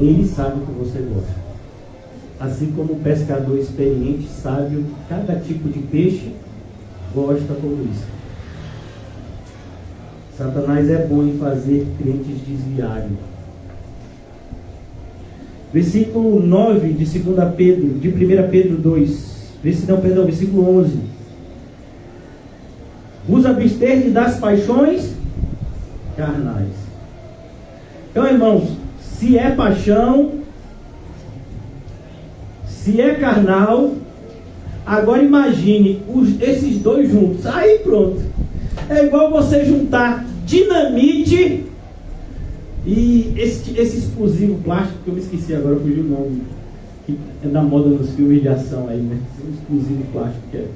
Ele sabe o que você gosta. Assim como o pescador experiente sabe o que cada tipo de peixe gosta como isso. Satanás é bom em fazer crentes desviarem. Versículo 9 de 2 Pedro, de 1 Pedro 2. Versículo 11. Vos absterdes das paixões carnais. Então, irmãos, se é paixão, se é carnal, agora imagine esses dois juntos. Aí pronto. É igual você juntar dinamite e esse explosivo plástico, que eu me esqueci agora, fugiu o nome, que é da moda nos filmes de ação aí, né? Um explosivo plástico que é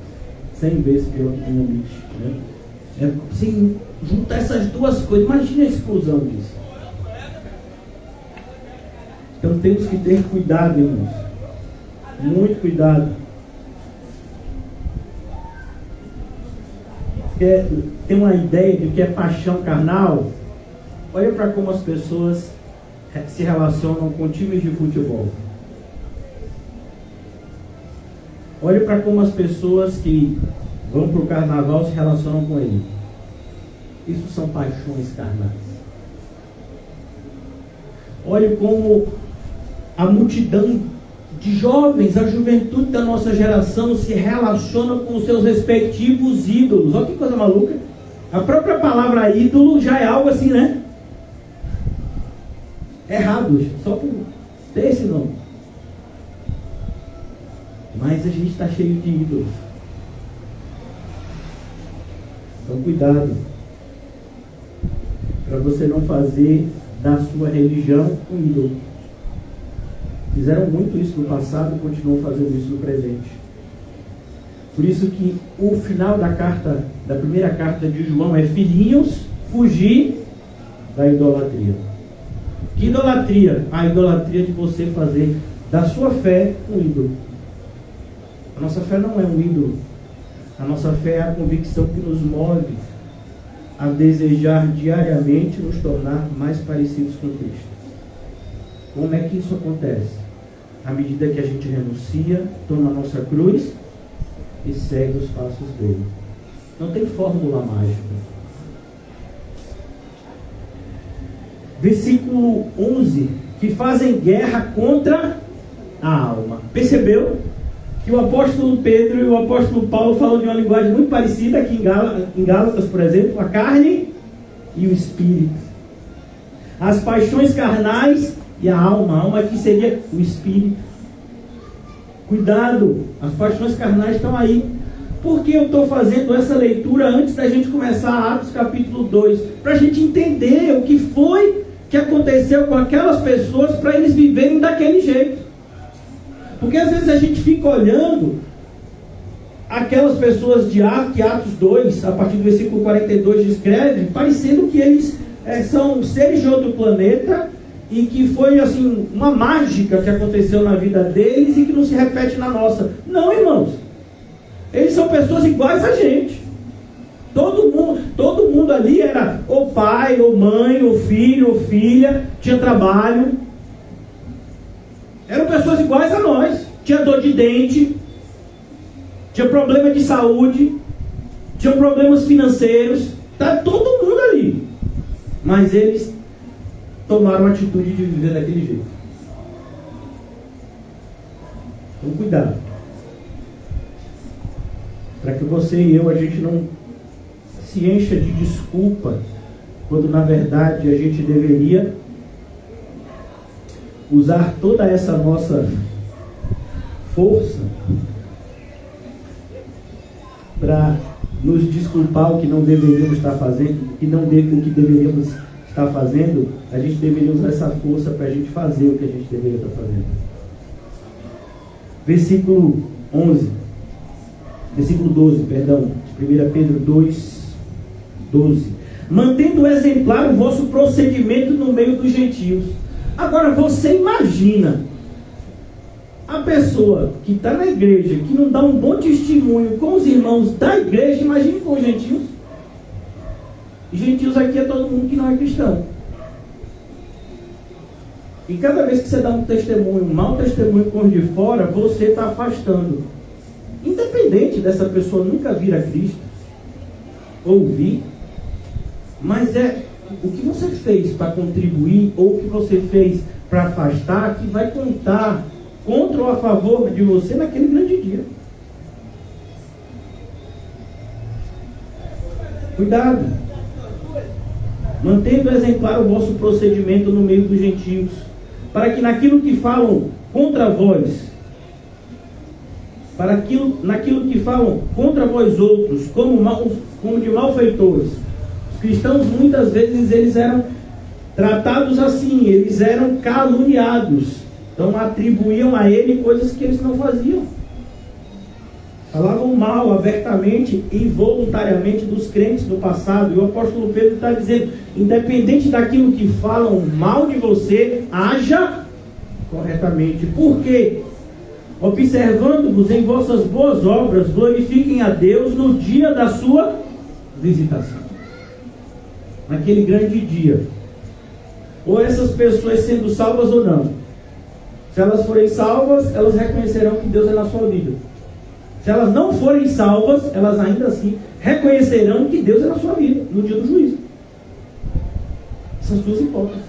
100 vezes pior que dinamite, né? Assim, juntar essas duas coisas, imagine a explosão disso. Então temos que ter cuidado, irmãos. Muito cuidado. Quer ter uma ideia de que é paixão carnal? Olha para como as pessoas se relacionam com times de futebol. Olha para como as pessoas que vão para o carnaval se relacionam com ele. Isso são paixões carnais. Olha como a multidão de jovens, a juventude da nossa geração se relaciona com os seus respectivos ídolos. Olha que coisa maluca. A própria palavra ídolo já é algo assim, né? Errado, só por ter esse nome. Mas a gente está cheio de ídolos. Então cuidado, para você não fazer da sua religião um ídolo. Fizeram muito isso no passado e continuam fazendo isso no presente. Por isso que o final da primeira carta de João é: filhinhos, fugir da idolatria. Que idolatria? A idolatria de você fazer da sua fé um ídolo. A nossa fé não é um ídolo. A nossa fé é a convicção que nos move a desejar diariamente nos tornar mais parecidos com Cristo. Como é que isso acontece? À medida que a gente renuncia, toma a nossa cruz e segue os passos dele. Não tem fórmula mágica. Versículo 11: que fazem guerra contra a alma. Percebeu que o apóstolo Pedro e o apóstolo Paulo falam de uma linguagem muito parecida aqui em Gálatas, por exemplo, a carne e o espírito. As paixões carnais e a alma aqui seria o espírito. Cuidado, as paixões carnais estão aí. Por que eu estou fazendo essa leitura antes da gente começar Atos capítulo 2? Para a gente entender o que foi que aconteceu com aquelas pessoas para eles viverem daquele jeito. Porque às vezes a gente fica olhando aquelas pessoas de Atos 2, a partir do versículo 42 descreve, parecendo que eles são seres de outro planeta e que foi assim uma mágica que aconteceu na vida deles e que não se repete na nossa. Não, irmãos. Eles são pessoas iguais a gente. Todo mundo ali era ou pai, ou mãe, ou filho, ou filha, tinha trabalho. Eram pessoas iguais a nós. Tinha dor de dente, tinha problema de saúde, tinha problemas financeiros. Está todo mundo ali. Mas eles tomaram a atitude de viver daquele jeito. Então cuidado. Para que você e eu, a gente não se encha de desculpa, quando na verdade a gente deveria usar toda essa nossa força para nos desculpar o que não deveríamos estar fazendo, o que deveríamos estar fazendo. A gente deveria usar essa força para a gente fazer o que a gente deveria estar fazendo. Versículo 12, 1 Pedro 2, 12. Mantendo exemplar o vosso procedimento no meio dos gentios. Agora você imagina a pessoa que está na igreja, que não dá um bom testemunho com os irmãos da igreja, imagine com os gentios. Gentios aqui é todo mundo que não é cristão. E cada vez que você dá um testemunho, um mau testemunho com os de fora, você está afastando. Independente dessa pessoa nunca vir a Cristo, ouvir, mas é o que você fez para contribuir, ou o que você fez para afastar, que vai contar contra ou a favor de você naquele grande dia. Cuidado. Mantendo exemplar o vosso procedimento no meio dos gentios, para que naquilo que falam contra vós, naquilo que falam contra vós outros, como de malfeitores. Os cristãos muitas vezes eles eram tratados assim, eles eram caluniados. Então atribuíam a ele coisas que eles não faziam. Falavam mal, abertamente e voluntariamente dos crentes do passado. E o apóstolo Pedro está dizendo, independente daquilo que falam mal de você, haja corretamente. Por quê? Observando-vos em vossas boas obras, glorifiquem a Deus no dia da sua visitação. Naquele grande dia. Ou essas pessoas sendo salvas ou não. Se elas forem salvas, elas reconhecerão que Deus é na sua vida. Se elas não forem salvas, elas ainda assim reconhecerão que Deus é na sua vida, no dia do juízo. Essas duas hipóteses.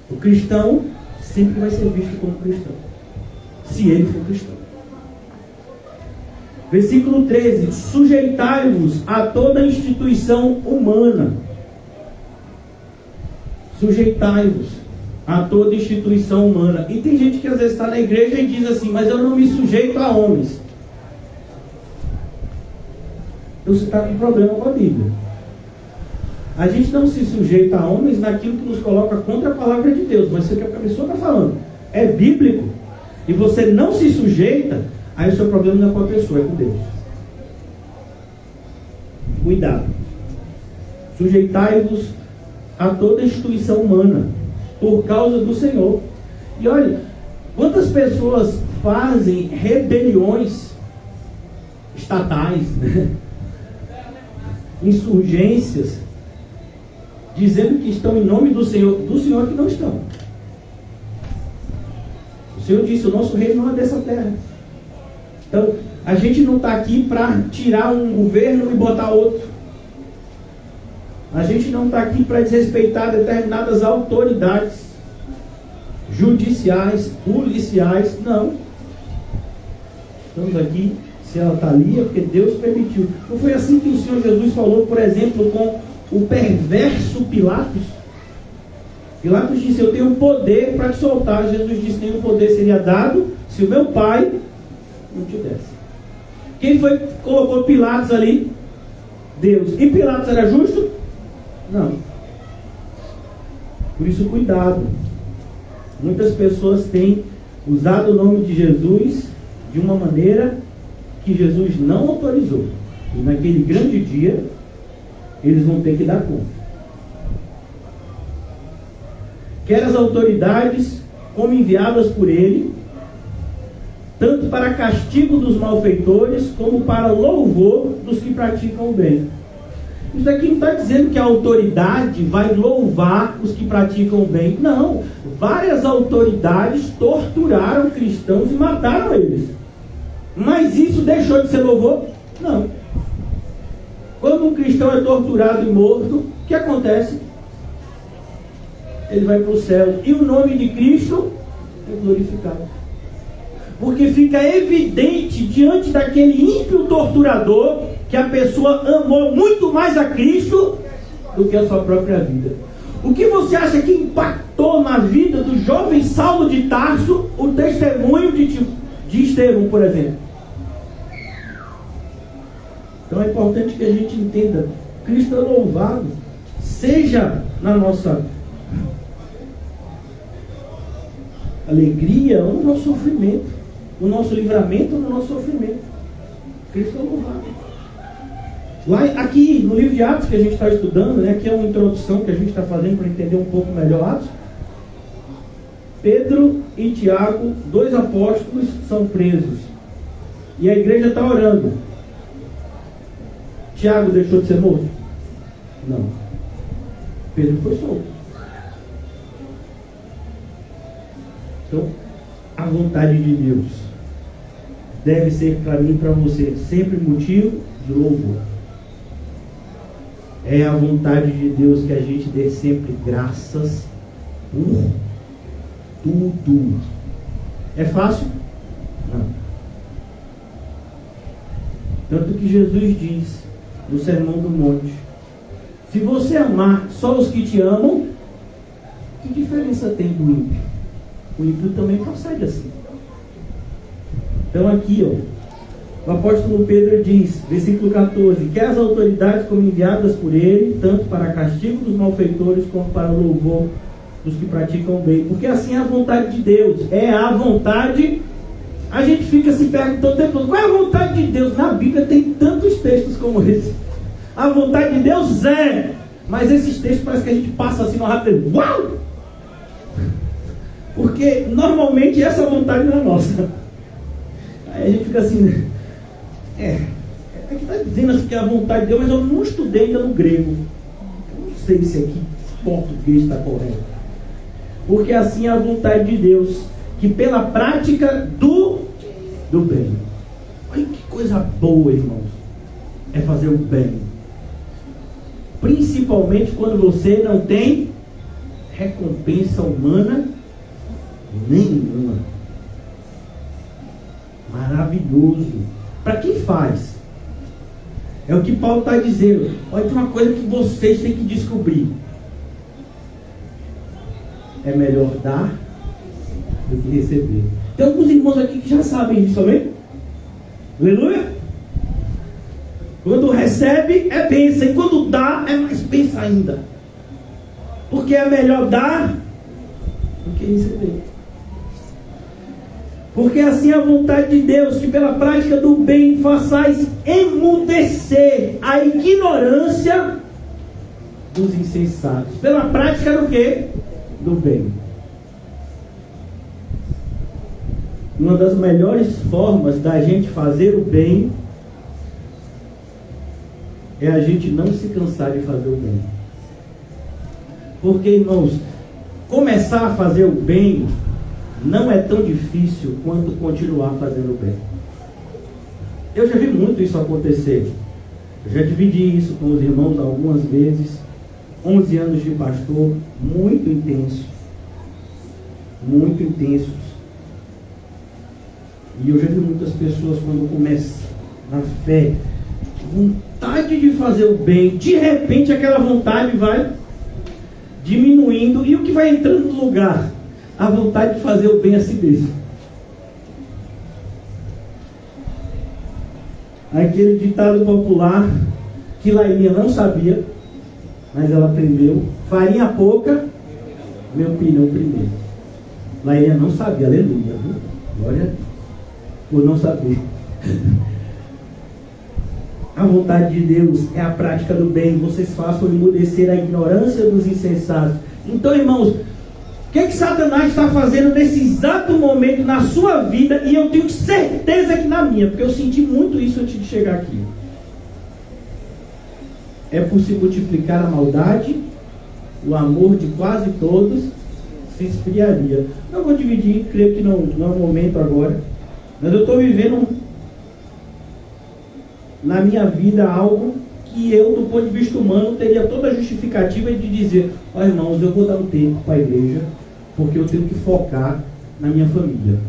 O cristão sempre vai ser visto como cristão, se ele for cristão. Versículo 13: sujeitai-vos a toda instituição humana. Sujeitai-vos a toda instituição humana. E tem gente que às vezes está na igreja e diz assim, mas eu não me sujeito a homens. Então você está com problema com a Bíblia. A gente não se sujeita a homens naquilo que nos coloca contra a palavra de Deus, mas isso que a pessoa está falando é bíblico, e você não se sujeita, aí o seu problema não é com a pessoa, é com Deus. Cuidado. Sujeitai-vos a toda instituição humana, por causa do Senhor. E olha, quantas pessoas fazem rebeliões estatais, né? Insurgências, dizendo que estão em nome do Senhor que não estão. O Senhor disse, o nosso reino não é dessa terra. Então, a gente não está aqui para tirar um governo e botar outro. A gente não está aqui para desrespeitar determinadas autoridades judiciais, policiais, não. Estamos aqui, se ela está ali é porque Deus permitiu. Não foi assim que o Senhor Jesus falou, por exemplo, com o perverso Pilatos? Pilatos disse, eu tenho poder para te soltar. Jesus disse, nenhum poder seria dado se o meu Pai não te desse. Quem foi que colocou Pilatos ali? Deus. E Pilatos era justo? Não. Por isso, cuidado. Muitas pessoas têm usado o nome de Jesus de uma maneira que Jesus não autorizou. E naquele grande dia, eles vão ter que dar conta. Quer as autoridades, como enviadas por ele, tanto para castigo dos malfeitores, como para louvor dos que praticam o bem. Isso aqui não está dizendo que a autoridade vai louvar os que praticam o bem. Não. Várias autoridades torturaram cristãos e mataram eles. Mas isso deixou de ser louvor? Não. Quando um cristão é torturado e morto, o que acontece? Ele vai para o céu. E o nome de Cristo é glorificado. Porque fica evidente diante daquele ímpio torturador que a pessoa amou muito mais a Cristo do que a sua própria vida. O que você acha que impactou na vida do jovem Saulo de Tarso o testemunho de Estevão, por exemplo? Então é importante que a gente entenda, Cristo é louvado, seja na nossa alegria ou no nosso sofrimento, no nosso livramento ou no nosso sofrimento. Cristo é louvado. Lá, aqui no livro de Atos que a gente está estudando, né, aqui é uma introdução que a gente está fazendo para entender um pouco melhor Atos. Pedro e Tiago, dois apóstolos, são presos. E a igreja está orando. Tiago deixou de ser morto? Não. Pedro foi solto. Então, a vontade de Deus deve ser para mim e para você sempre motivo de louvor. É a vontade de Deus que a gente dê sempre graças por tudo. É fácil? Não. Tanto que Jesus diz no Sermão do Monte, se você amar só os que te amam, que diferença tem do ímpio? O ímpio também procede assim. Então aqui, O apóstolo Pedro diz, versículo 14: que as autoridades como enviadas por ele, tanto para castigo dos malfeitores, como para o louvor dos que praticam bem. Porque assim é a vontade de Deus. É a vontade. A gente fica se perguntando o tempo todo, qual é a vontade de Deus? Na Bíblia tem tantos textos como esse. A vontade de Deus é. Mas esses textos parece que a gente passa assim no rápido. Uau! Porque normalmente essa vontade não é nossa. Aí a gente fica assim, é que está dizendo assim que é a vontade de Deus, mas eu não estudei ainda no grego. Eu não sei se aqui português está correto. Porque assim é a vontade de Deus, que pela prática do bem. Olha que coisa boa, irmãos, é fazer o bem. Principalmente quando você não tem recompensa humana nenhuma. Maravilhoso. Para quem faz? É o que Paulo está dizendo. Olha, tem uma coisa que vocês têm que descobrir. É melhor dar do que receber. Tem alguns irmãos aqui que já sabem isso, amém? Aleluia? Quando recebe é bênção, e quando dá é mais bênção ainda. Porque é melhor dar do que receber. Porque assim é a vontade de Deus, que pela prática do bem façais emudecer a ignorância dos insensatos. Pela prática do quê? Do bem. Uma das melhores formas da gente fazer o bem é a gente não se cansar de fazer o bem. Porque, irmãos, começar a fazer o bem não é tão difícil quanto continuar fazendo o bem. Eu já vi muito isso acontecer. Eu já dividi isso com os irmãos algumas vezes. 11 anos de pastor, muito intenso. Muito intensos. E eu já vi muitas pessoas, quando começam na fé, vontade de fazer o bem, de repente aquela vontade vai diminuindo, e o que vai entrando no lugar? A vontade de fazer o bem a si mesmo. Aquele ditado popular que Lailinha não sabia, mas ela aprendeu: farinha pouca, meu pirão primeiro. Lailinha não sabia, aleluia, viu? Glória por não saber. A vontade de Deus é a prática do bem. Vocês façam emudecer a ignorância dos insensatos. Então, irmãos, o que Satanás está fazendo nesse exato momento na sua vida? E eu tenho certeza que na minha, porque eu senti muito isso antes de chegar aqui. É por se multiplicar a maldade, o amor de quase todos se esfriaria. Não vou dividir, creio que não é o momento agora. Mas eu estou vivendo na minha vida algo que eu, do ponto de vista humano, teria toda a justificativa de dizer: ó, irmãos, eu vou dar um tempo para a igreja, porque eu tenho que focar na minha família.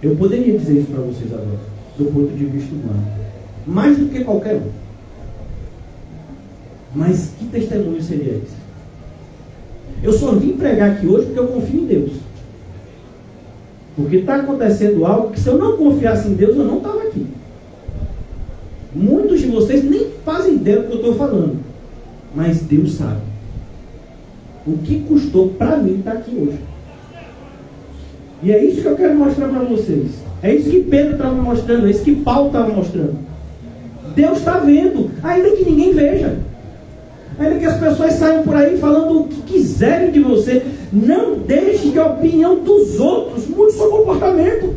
Eu poderia dizer isso para vocês agora, do ponto de vista humano, mais do que qualquer um. Mas que testemunho seria esse? Eu só vim pregar aqui hoje porque eu confio em Deus. Porque está acontecendo algo que, se eu não confiasse em Deus, eu não estava aqui. Muitos de vocês nem fazem ideia do que eu estou falando, mas Deus sabe o que custou para mim estar aqui hoje. E é isso que eu quero mostrar para vocês. É isso que Pedro estava mostrando, é isso que Paulo estava mostrando. Deus está vendo, ainda que ninguém veja, ainda que as pessoas saiam por aí falando o que quiserem de você. Não deixe que a opinião dos outros mude o seu comportamento.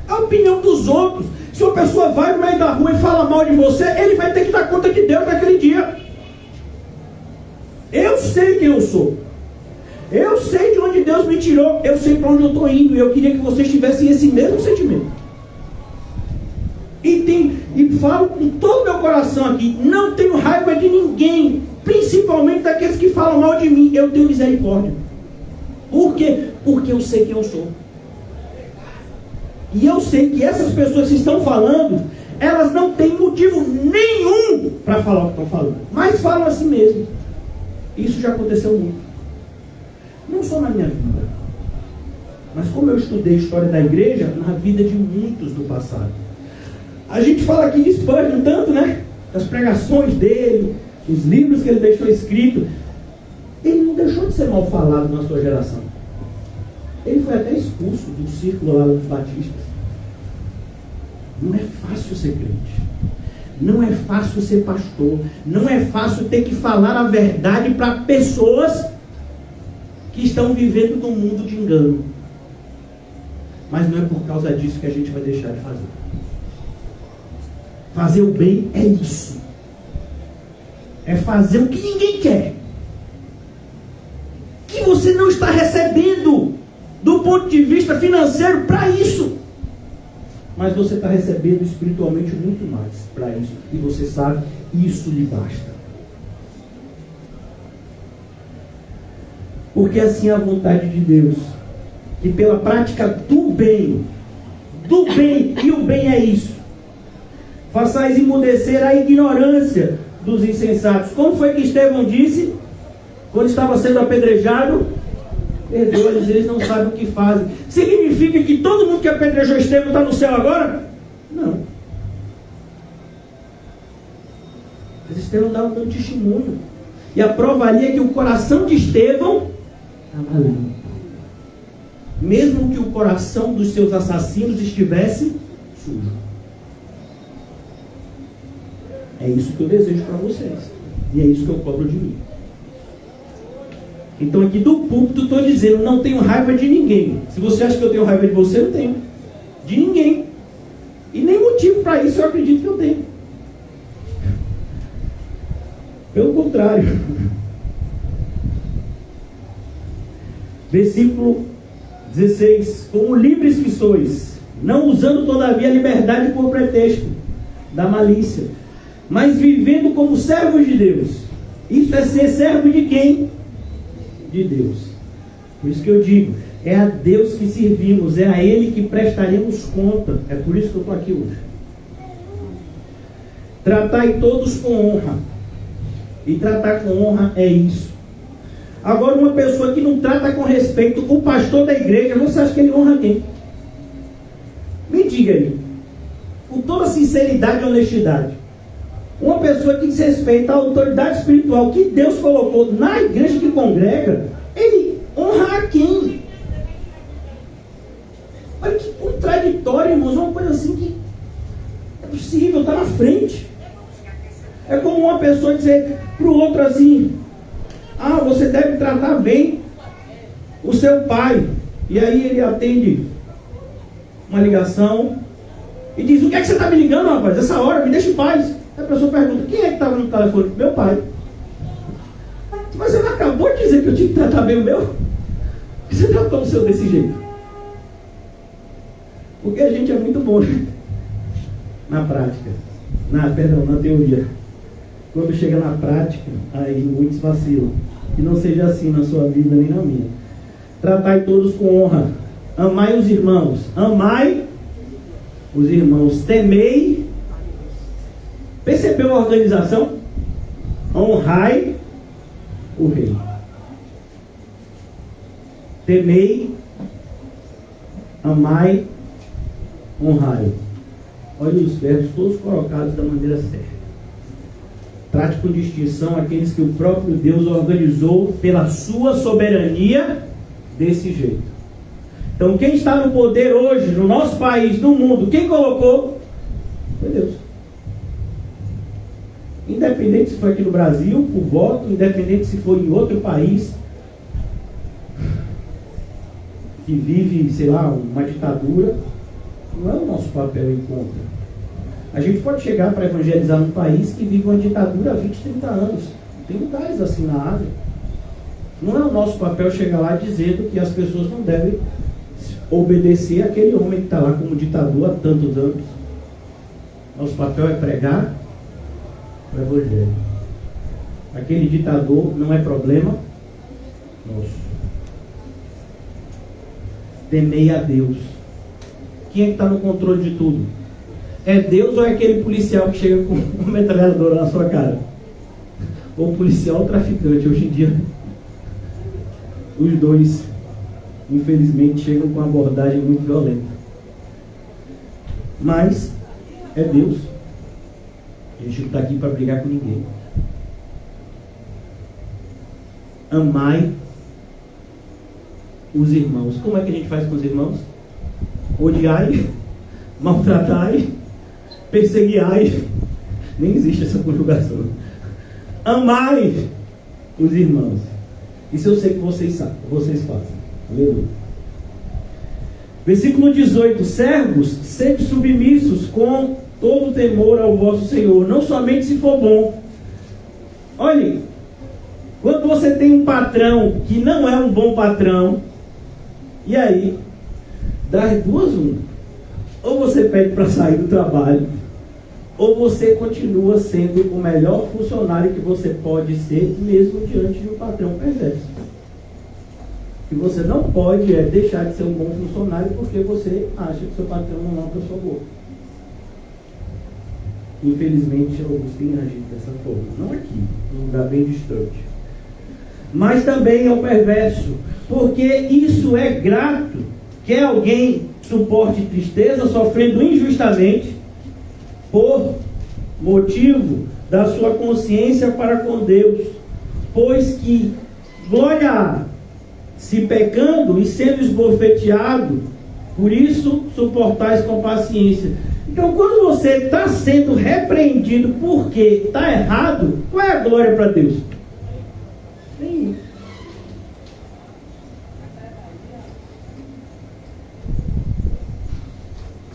A opinião dos outros. Se uma pessoa vai no meio da rua e fala mal de você, ele vai ter que dar conta de Deus naquele dia. Eu sei quem eu sou. Eu sei de onde Deus me tirou. Eu sei para onde eu estou indo. E eu queria que vocês tivessem esse mesmo sentimento. E falo com todo o meu coração aqui: não tenho raiva de ninguém, principalmente daqueles que falam mal de mim. Eu tenho misericórdia. Por quê? Porque eu sei quem eu sou. E eu sei que essas pessoas que estão falando, elas não têm motivo nenhum para falar o que estão falando, mas falam assim mesmo. Isso já aconteceu muito. Não só na minha vida, mas como eu estudei história da igreja, na vida de muitos do passado. A gente fala aqui de Spurgeon tanto, né? Das pregações dele, os livros que ele deixou escrito. Ele não deixou de ser mal falado na sua geração. Ele foi até expulso do círculo lá dos batistas. Não é fácil ser crente. Não é fácil ser pastor. Não é fácil ter que falar a verdade para pessoas que estão vivendo num mundo de engano. Mas não é por causa disso que a gente vai deixar de fazer. Fazer o bem é isso. É fazer o que ninguém quer. Que você não está recebendo do ponto de vista financeiro para isso. Mas você está recebendo espiritualmente muito mais para isso. E você sabe, isso lhe basta. Porque assim é a vontade de Deus. Que pela prática do bem, e o bem é isso, façais emudecer a ignorância dos insensatos. Como foi que Estevão disse, quando estava sendo apedrejado? Perdoa-lhes, eles não sabem o que fazem. Significa que todo mundo que apedrejou Estevão está no céu agora? Não. Mas Estevão estava dando testemunho. E a prova ali é que o coração de Estevão estava limpo. Mesmo que o coração dos seus assassinos estivesse sujo. É isso que eu desejo para vocês. E é isso que eu cobro de mim. Então aqui do púlpito estou dizendo, não tenho raiva de ninguém. Se você acha que eu tenho raiva de você, eu não tenho. De ninguém. E nem motivo para isso eu acredito que eu tenho. Pelo contrário. Versículo 16. Como livres que sois, não usando todavia a liberdade por pretexto da malícia, mas vivendo como servos de Deus. Isso é ser servo de quem? De Deus. Por isso que eu digo, é a Deus que servimos, é a Ele que prestaremos conta. É por isso que eu estou aqui hoje. Tratai todos com honra. E tratar com honra é isso. Agora, uma pessoa que não trata com respeito o pastor da igreja, você acha que ele honra quem? Me diga aí, com toda sinceridade e honestidade, uma pessoa que desrespeita a autoridade espiritual que Deus colocou na igreja que congrega, ele honra a quem? Olha que contraditório, irmãos. Uma coisa assim que é possível, está na frente. É como uma pessoa dizer para o outro assim: ah, você deve tratar bem o seu pai. E aí ele atende uma ligação e diz: o que é que você está me ligando, rapaz? Essa hora, me deixa em paz. A pessoa pergunta: quem é que estava no telefone? Meu pai. Mas você não acabou de dizer que eu tinha que tratar bem o meu? Por que você tratou o seu desse jeito? Porque a gente é muito bom, né? Na prática. Na teoria. Quando chega na prática, aí muitos vacilam. Que não seja assim na sua vida nem na minha. Tratai todos com honra. Amai os irmãos. Amai os irmãos. Temei. Percebeu a organização? Honrai o rei. Temei. Amai. Honrai. Olha os verbos todos colocados da maneira certa. Trate com distinção aqueles que o próprio Deus organizou pela sua soberania desse jeito. Então quem está no poder hoje, no nosso país, no mundo, quem colocou? Foi Deus. Independente se foi aqui no Brasil, por voto, independente se foi em outro país que vive, sei lá, uma ditadura, não é o nosso papel em conta. A gente pode chegar para evangelizar num país que vive uma ditadura há 20, 30 anos. Tem lugares assim na Ásia. Não é o nosso papel chegar lá dizendo que as pessoas não devem obedecer àquele homem que está lá como ditador há tantos anos. Nosso papel é pregar o evangelho. Aquele ditador não é problema nosso. Temei a Deus. Quem é que está no controle de tudo? É Deus ou é aquele policial que chega com uma metralhadora na sua cara? Ou policial ou traficante? Hoje em dia, os dois, infelizmente, chegam com uma abordagem muito violenta. Mas é Deus. A gente não está aqui para brigar com ninguém. Amai os irmãos. Como é que a gente faz com os irmãos? Odiai, maltratai, perseguiai. Nem existe essa conjugação. Amai os irmãos. Isso eu sei que vocês sabem, vocês fazem. Aleluia. Versículo 18. Servos, sede submissos com todo temor ao vosso Senhor, não somente se for bom. Olhe, quando você tem um patrão que não é um bom patrão, e aí, das duas uma. Ou você pede para sair do trabalho, ou você continua sendo o melhor funcionário que você pode ser, mesmo diante de um patrão perverso. O que você não pode é deixar de ser um bom funcionário porque você acha que seu patrão não é uma pessoa boa. Infelizmente, alguns têm agido dessa forma. Não aqui, num lugar bem distante. Mas também é o perverso, porque isso é grato. Quer alguém suporte tristeza, sofrendo injustamente, por motivo da sua consciência para com Deus, pois que glória há, se pecando e sendo esbofeteado, por isso suportais com paciência. Então, quando você está sendo repreendido porque está errado, qual é a glória para Deus? Nenhum.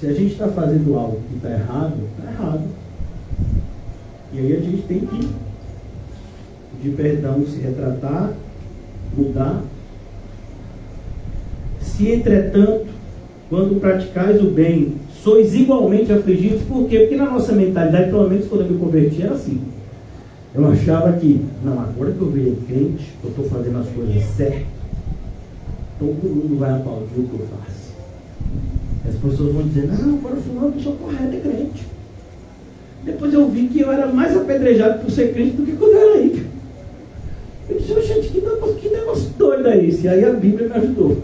Se a gente está fazendo algo que está errado, está errado. E aí a gente tem que pedir perdão, se retratar, mudar. Se entretanto, quando praticais o bem, sois igualmente afligidos. Por quê? Porque na nossa mentalidade, pelo menos quando eu me converti, era assim. Eu achava que, não, agora que eu virei crente, eu estou fazendo as coisas certas, todo mundo vai aplaudir o que eu faço. As pessoas vão dizer, não, agora fulano é uma pessoa correta, é crente. Depois eu vi que eu era mais apedrejado por ser crente do que quando eu era aí. Eu disse, gente, que negócio doido é esse? E aí a Bíblia me ajudou.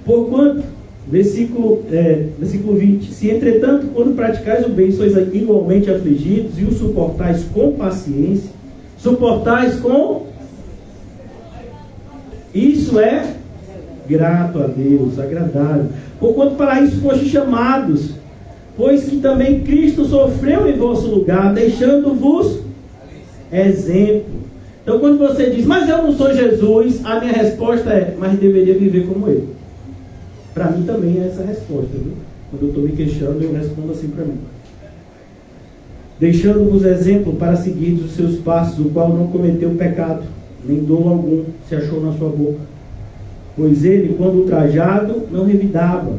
Porquanto, versículo 20, se entretanto, quando praticais o bem, sois igualmente afligidos e o suportais com paciência, suportais com... Isso é grato a Deus, agradável. Porquanto para isso foste chamados, pois que também Cristo sofreu em vosso lugar, deixando-vos exemplo. Então quando você diz, mas eu não sou Jesus, a minha resposta é, mas deveria viver como ele. Para mim também é essa a resposta, viu? Quando eu estou me queixando, eu respondo assim para mim. Deixando-vos exemplo para seguir os seus passos, o qual não cometeu pecado, nem dolo algum se achou na sua boca. Pois ele, quando ultrajado, não revidava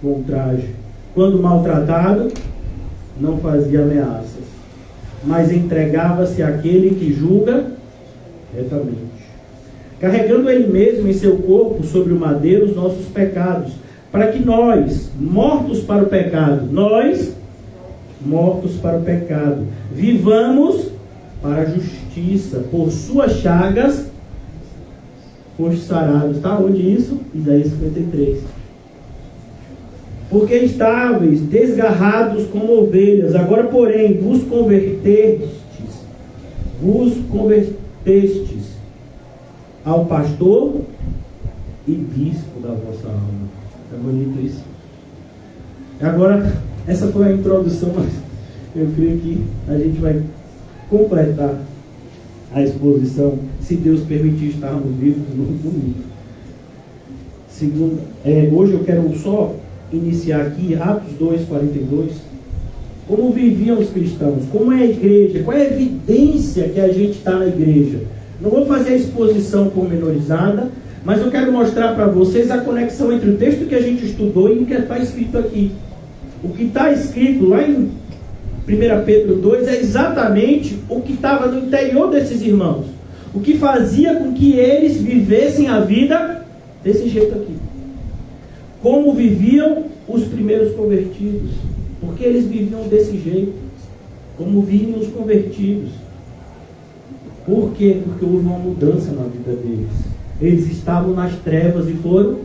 com ultraje. Quando maltratado, não fazia ameaças, mas entregava-se àquele que julga retamente, carregando ele mesmo em seu corpo sobre o madeiro os nossos pecados, para que nós, mortos para o pecado, vivamos para a justiça. Por suas chagas foste sarados. Está onde isso? Isaías 53. Porque estáveis desgarrados como ovelhas, agora porém vos convertestes ao pastor e bispo da vossa alma. É bonito isso. Agora, essa foi a introdução, mas eu creio que a gente vai completar a exposição, se Deus permitir estarmos vivos no domingo. Hoje eu quero só iniciar aqui Atos 2:42. Como viviam os cristãos, como é a igreja, qual é a evidência que a gente está na igreja. Não vou fazer a exposição pormenorizada, mas eu quero mostrar para vocês a conexão entre o texto que a gente estudou e o que está escrito aqui. O que está escrito lá em 1 Pedro 2 é exatamente o que estava no interior desses irmãos. O que fazia com que eles vivessem a vida desse jeito aqui. Como viviam os primeiros convertidos. Porque eles viviam desse jeito. Como viviam os convertidos. Por quê? Porque houve uma mudança na vida deles. Eles estavam nas trevas e foram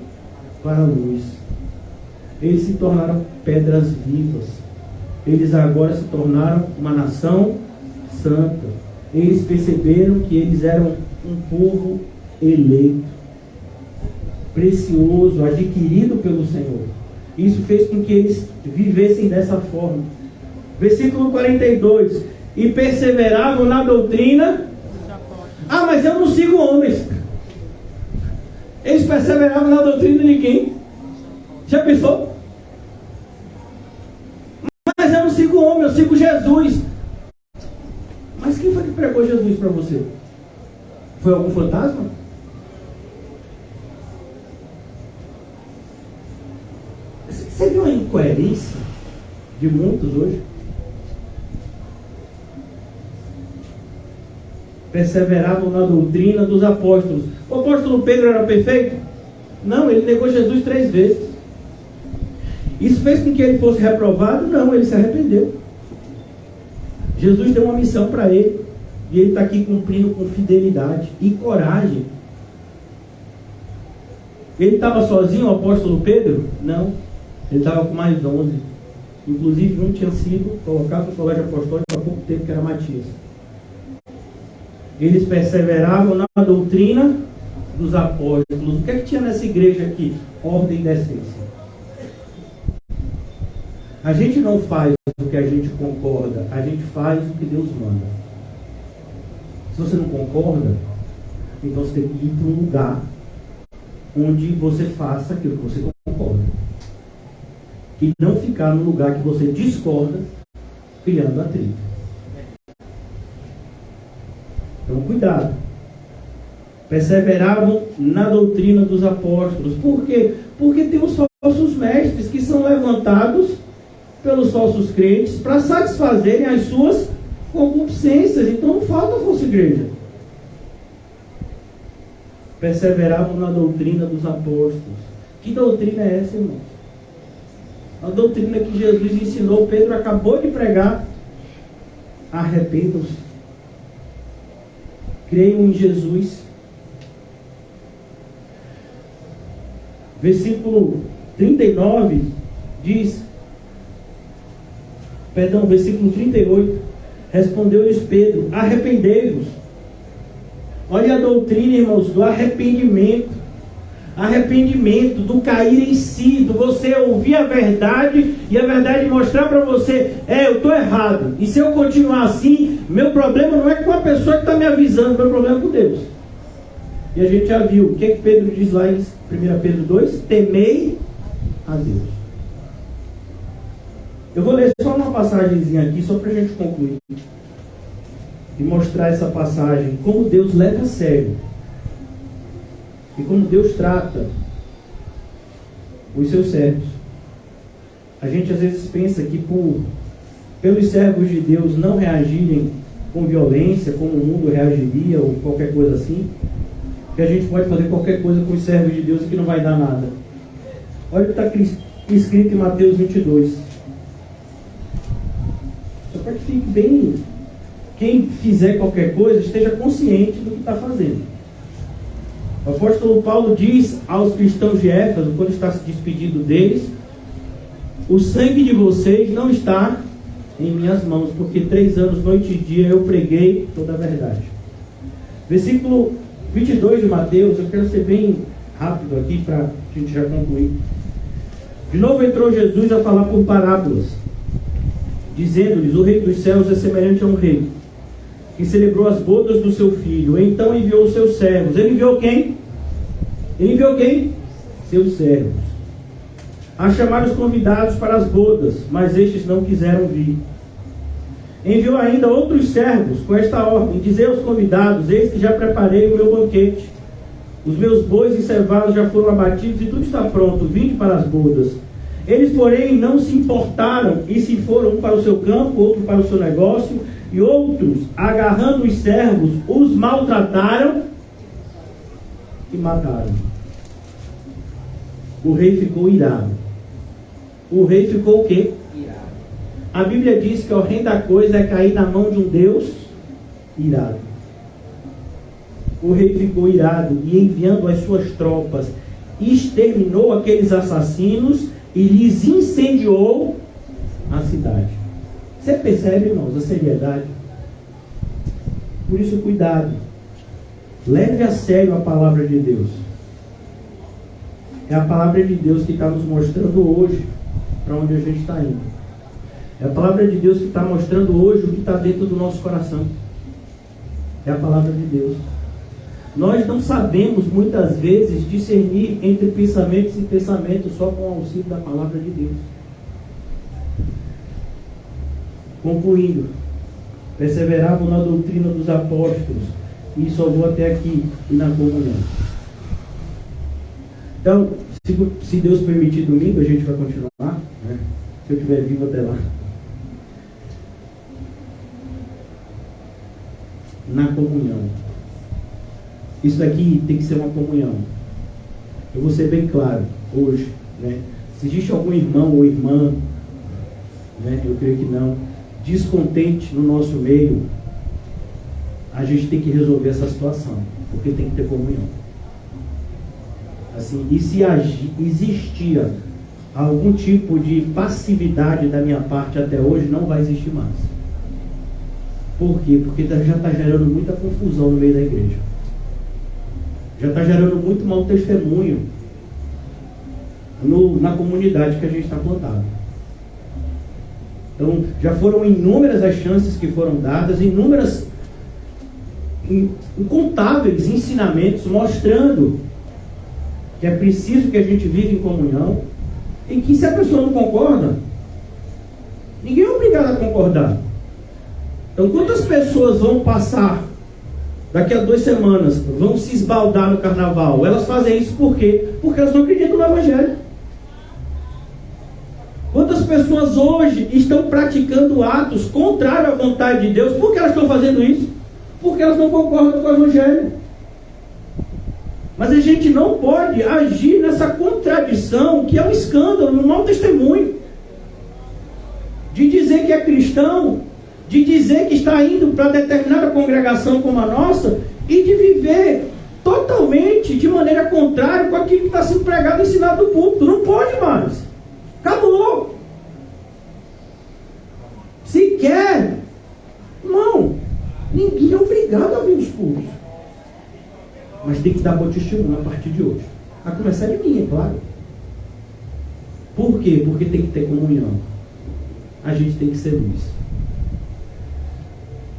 para a luz. eles se tornaram pedras vivas. Eles agora se tornaram uma nação santa. Eles perceberam que eles eram um povo eleito, precioso, adquirido pelo Senhor. Isso fez com que eles vivessem dessa forma. Versículo 42. E perseveravam na doutrina. Ah, mas eu não sigo homens. Eles perseveravam na doutrina de quem? Já pensou? Mas eu não sigo homem, eu sigo Jesus. Mas quem foi que pregou Jesus para você? Foi algum fantasma? Você viu a incoerência de muitos hoje? Perseveravam na doutrina dos apóstolos. O apóstolo Pedro era perfeito? Não, ele negou Jesus 3 vezes. Isso fez com que ele fosse reprovado? Não, ele se arrependeu. Jesus deu uma missão para ele. E ele está aqui cumprindo com fidelidade e coragem. Ele estava sozinho, o apóstolo Pedro? Não. Ele estava com mais 11. Inclusive um tinha sido colocado no colégio apostólico há pouco tempo, que era Matias. Eles perseveravam na doutrina dos apóstolos. O que é que tinha nessa igreja aqui? Ordem e decência. A gente não faz o que a gente concorda, a gente faz o que Deus manda. Se você não concorda, então você tem que ir para um lugar onde você faça aquilo que você concorda. E não ficar no lugar que você discorda, criando atrito. Então, cuidado. Perseveravam na doutrina dos apóstolos. Por quê? Porque tem os falsos mestres que são levantados pelos falsos crentes para satisfazerem as suas concupiscências. Então não falta falsa igreja. Perseveravam na doutrina dos apóstolos. Que doutrina é essa, irmãos? A doutrina que Jesus ensinou, Pedro acabou de pregar. Arrependam-se. Creiam em Jesus. Versículo 39 diz, versículo 38, respondeu-lhes Pedro, arrependei-vos. Olha a doutrina, irmãos, do arrependimento. Arrependimento, do cair em si, do você ouvir a verdade e a verdade mostrar para você, eu estou errado. E se eu continuar assim, meu problema não é com a pessoa que está me avisando, meu problema é com Deus. E a gente já viu, o que é que Pedro diz lá em 1 Pedro 2? Temei a Deus. Eu vou ler só uma passagemzinha aqui, só para a gente concluir. E mostrar essa passagem, como Deus leva a sério. E como Deus trata os seus servos. A gente às vezes pensa que pelos servos de Deus não reagirem com violência, como o mundo reagiria, ou qualquer coisa assim, que a gente pode fazer qualquer coisa com os servos de Deus e que não vai dar nada. Olha o que está escrito em Mateus 22. Só para que fique bem... Quem fizer qualquer coisa, esteja consciente do que está fazendo. O apóstolo Paulo diz aos cristãos de Éfeso, quando está se despedindo deles, o sangue de vocês não está em minhas mãos, porque 3 anos, noite e dia, eu preguei toda a verdade. Versículo 22 de Mateus, eu quero ser bem rápido aqui para a gente já concluir. De novo entrou Jesus a falar por parábolas, dizendo-lhes, o reino dos céus é semelhante a um rei, que celebrou as bodas do seu filho. Então enviou os seus servos. Ele enviou quem? Ele enviou quem? Seus servos. A chamar os convidados para as bodas, mas estes não quiseram vir. Enviou ainda outros servos com esta ordem: dizei aos convidados, eis que já preparei o meu banquete. Os meus bois e cevados já foram abatidos e tudo está pronto, vinde para as bodas. Eles, porém, não se importaram e se foram, um para o seu campo, outro para o seu negócio, e outros, agarrando os servos, os maltrataram e mataram. O rei ficou irado. O rei ficou o quê? Irado. A Bíblia diz que a horrenda coisa é cair na mão de um Deus irado. O rei ficou irado e, enviando as suas tropas, exterminou aqueles assassinos e lhes incendiou a cidade. Você percebe, irmãos, a seriedade? Por isso, cuidado. Leve a sério a palavra de Deus. É a palavra de Deus que está nos mostrando hoje para onde a gente está indo. É a palavra de Deus que está mostrando hoje o que está dentro do nosso coração. É a palavra de Deus. Nós não sabemos muitas vezes discernir entre pensamentos e pensamentos só com o auxílio da palavra de Deus. Concluindo, perseveravam na doutrina dos apóstolos, e só vou até aqui, e na comunhão. Então, se Deus permitir, domingo a gente vai continuar, né? Se eu estiver vivo até lá. Na comunhão. Isso aqui tem que ser uma comunhão. Eu vou ser bem claro hoje, né? Se existe algum irmão ou irmã, né? Eu creio que não, descontente no nosso meio, a gente tem que resolver essa situação, porque tem que ter comunhão. Assim, e se existia algum tipo de passividade da minha parte até hoje, não vai existir mais. Por quê? Porque já está gerando muita confusão no meio da igreja. Já está gerando muito mau testemunho na comunidade que a gente está plantado. Então, já foram inúmeras as chances que foram dadas, incontáveis ensinamentos mostrando que é preciso que a gente viva em comunhão, em que se a pessoa não concorda, ninguém é obrigado a concordar. Então, quantas pessoas vão passar daqui a 2 semanas, vão se esbaldar no carnaval? Elas fazem isso por quê? Porque elas não acreditam no Evangelho. Quantas pessoas hoje estão praticando atos contrários à vontade de Deus? Por que elas estão fazendo isso? Porque elas não concordam com o Evangelho. Mas a gente não pode agir nessa contradição, que é um escândalo, um mau testemunho. De dizer que é cristão, de dizer que está indo para determinada congregação como a nossa, e de viver totalmente de maneira contrária com aquilo que está sendo pregado e ensinado no púlpito. Não pode mais. Acabou. Se quer, irmão, ninguém é obrigado a vir os cultos. Mas tem que dar bom testemunho a partir de hoje. A começar de mim, é claro. Por quê? Porque tem que ter comunhão. A gente tem que ser luz.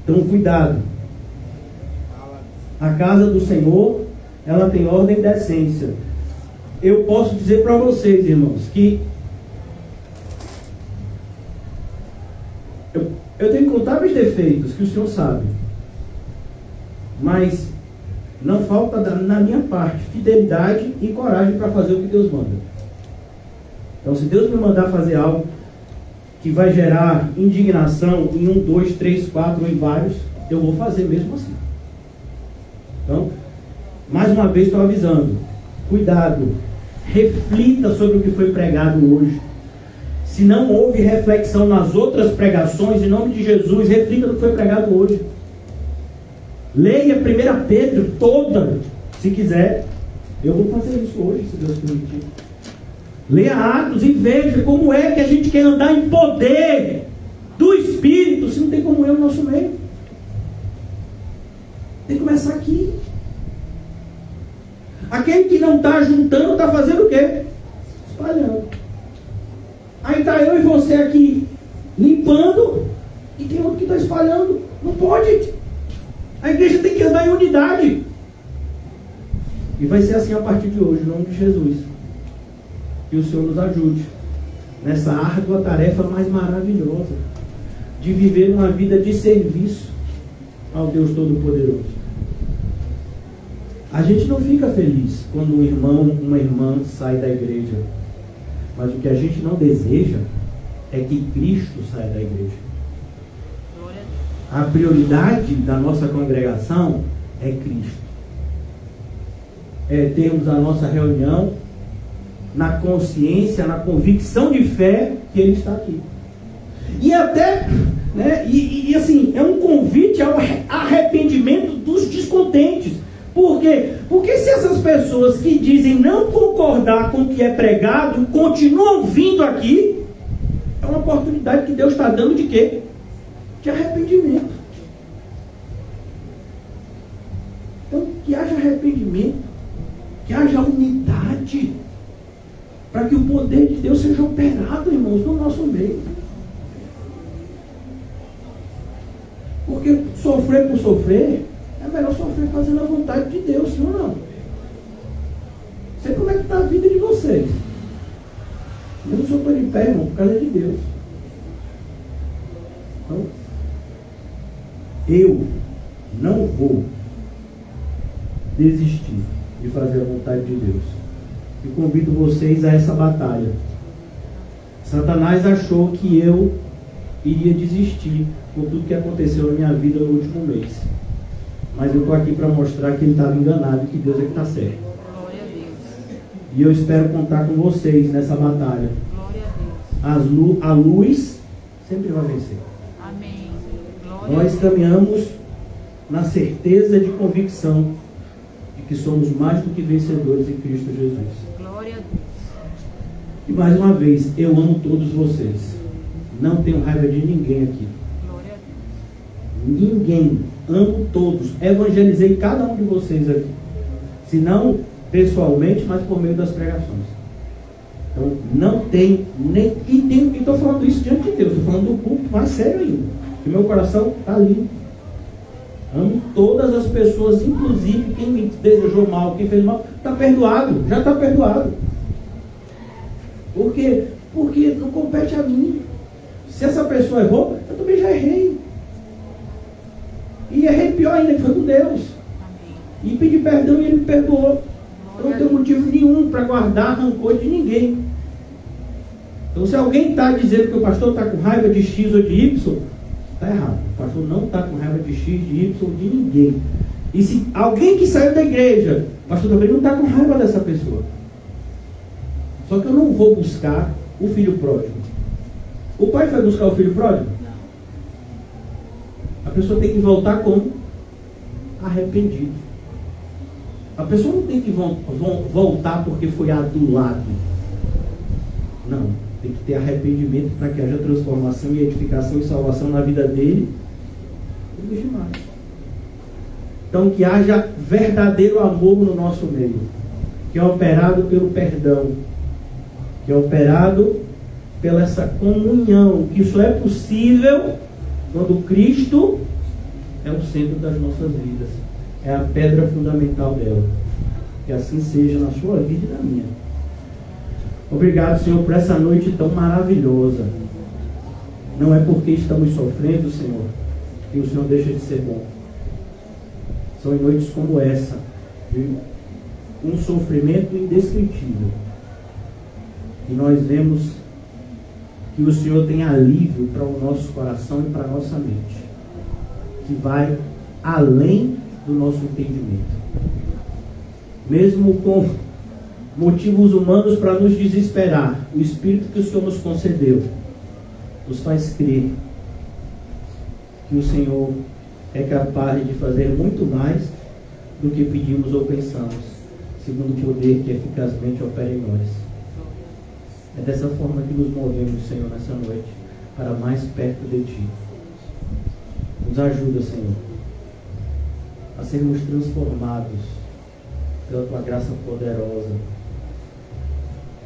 Então, cuidado. A casa do Senhor, ela tem ordem e decência. Eu posso dizer para vocês, irmãos, que eu tenho incontáveis defeitos, que o Senhor sabe. Mas não falta na minha parte fidelidade e coragem para fazer o que Deus manda. Então, se Deus me mandar fazer algo que vai gerar indignação em 1, 2, 3, 4 ou em vários, eu vou fazer mesmo assim. Então, mais uma vez estou avisando, cuidado, reflita sobre o que foi pregado hoje. Se não houve reflexão nas outras pregações, em nome de Jesus, reflita no que foi pregado hoje. Leia 1 Pedro toda, se quiser. Eu vou fazer isso hoje, se Deus permitir. Leia Atos e veja como é que a gente quer andar em poder do Espírito, se não tem comunhão no nosso meio. Tem que começar aqui. Aquele que não está juntando, está fazendo o quê? Espalhando. Aí está eu e você aqui limpando, e tem outro que está espalhando. Não pode. A igreja tem que andar em unidade. E vai ser assim a partir de hoje, em nome de Jesus. Que o Senhor nos ajude nessa árdua tarefa mais maravilhosa de viver uma vida de serviço ao Deus Todo-Poderoso. A gente não fica feliz quando um irmão, uma irmã sai da igreja. Mas o que a gente não deseja é que Cristo saia da igreja. A prioridade da nossa congregação é Cristo. É termos a nossa reunião na consciência, na convicção de fé que Ele está aqui. E até, né, assim, é um convite ao arrependimento dos descontentes. Por quê? Porque se essas pessoas que dizem não concordar concordar com o que é pregado, continuam vindo aqui, é uma oportunidade que Deus está dando de quê? De arrependimento. Então, que haja arrependimento, que haja unidade, para que o poder de Deus seja operado, irmãos, no nosso meio. Porque sofrer por sofrer, é melhor sofrer fazendo a vontade de Deus, sim ou não? Não sei como é que está a vida de vocês. Eu não sou para de pé, irmão, por causa de Deus. Então, eu não vou desistir de fazer a vontade de Deus. E convido vocês a essa batalha. Satanás achou que eu iria desistir com tudo que aconteceu na minha vida no último mês. Mas eu estou aqui para mostrar que ele estava enganado e que Deus é que está certo. Glória a Deus. E eu espero contar com vocês nessa batalha. Glória a Deus. A luz sempre vai vencer. Amém. Glória Nós caminhamos na certeza de convicção de que somos mais do que vencedores em Cristo Jesus. Glória a Deus. E mais uma vez, eu amo todos vocês. Não tenho raiva de ninguém aqui. Glória a Deus. Ninguém. Amo todos. Evangelizei cada um de vocês aqui. Se não pessoalmente, mas por meio das pregações. Então, não tem nem... E estou falando isso diante de Deus. Estou falando do público mais sério ainda. Que meu coração está limpo. Amo todas as pessoas, inclusive quem me desejou mal, quem fez mal, está perdoado, já está perdoado. Por quê? Porque não compete a mim. Se essa pessoa errou, eu também já errei. E errei pior ainda, que foi com Deus. Amém. E pedi perdão e Ele me perdoou. Eu não tenho motivo nenhum para guardar rancor de ninguém. Então, se alguém está dizendo que o pastor está com raiva de X ou de Y, está errado. O pastor não está com raiva de X, de Y ou de ninguém. E se alguém que saiu da igreja, o pastor também não está com raiva dessa pessoa. Só que eu não vou buscar o filho pródigo. O pai vai buscar o filho pródigo? Não. A pessoa tem que voltar como? Arrependido. A pessoa não tem que voltar porque foi adulado. Não. Tem que ter arrependimento para que haja transformação e edificação e salvação na vida dele e dos demais. Então, que haja verdadeiro amor no nosso meio, que é operado pelo perdão, que é operado pela essa comunhão, que isso é possível quando Cristo é o centro das nossas vidas, é a pedra fundamental dela. Que assim seja na sua vida e na minha. Obrigado, Senhor, por essa noite tão maravilhosa. Não é porque estamos sofrendo, Senhor, que o Senhor deixa de ser bom. São em noites como essa, de um sofrimento indescritível. E nós vemos que o Senhor tem alívio para o nosso coração e para a nossa mente, que vai além do nosso entendimento. Mesmo com motivos humanos para nos desesperar, o Espírito que o Senhor nos concedeu nos faz crer que o Senhor é capaz de fazer muito mais do que pedimos ou pensamos, segundo o poder que eficazmente opera em nós. É dessa forma que nos movemos, Senhor, nessa noite, para mais perto de Ti. Nos ajuda, Senhor, a sermos transformados pela Tua graça poderosa.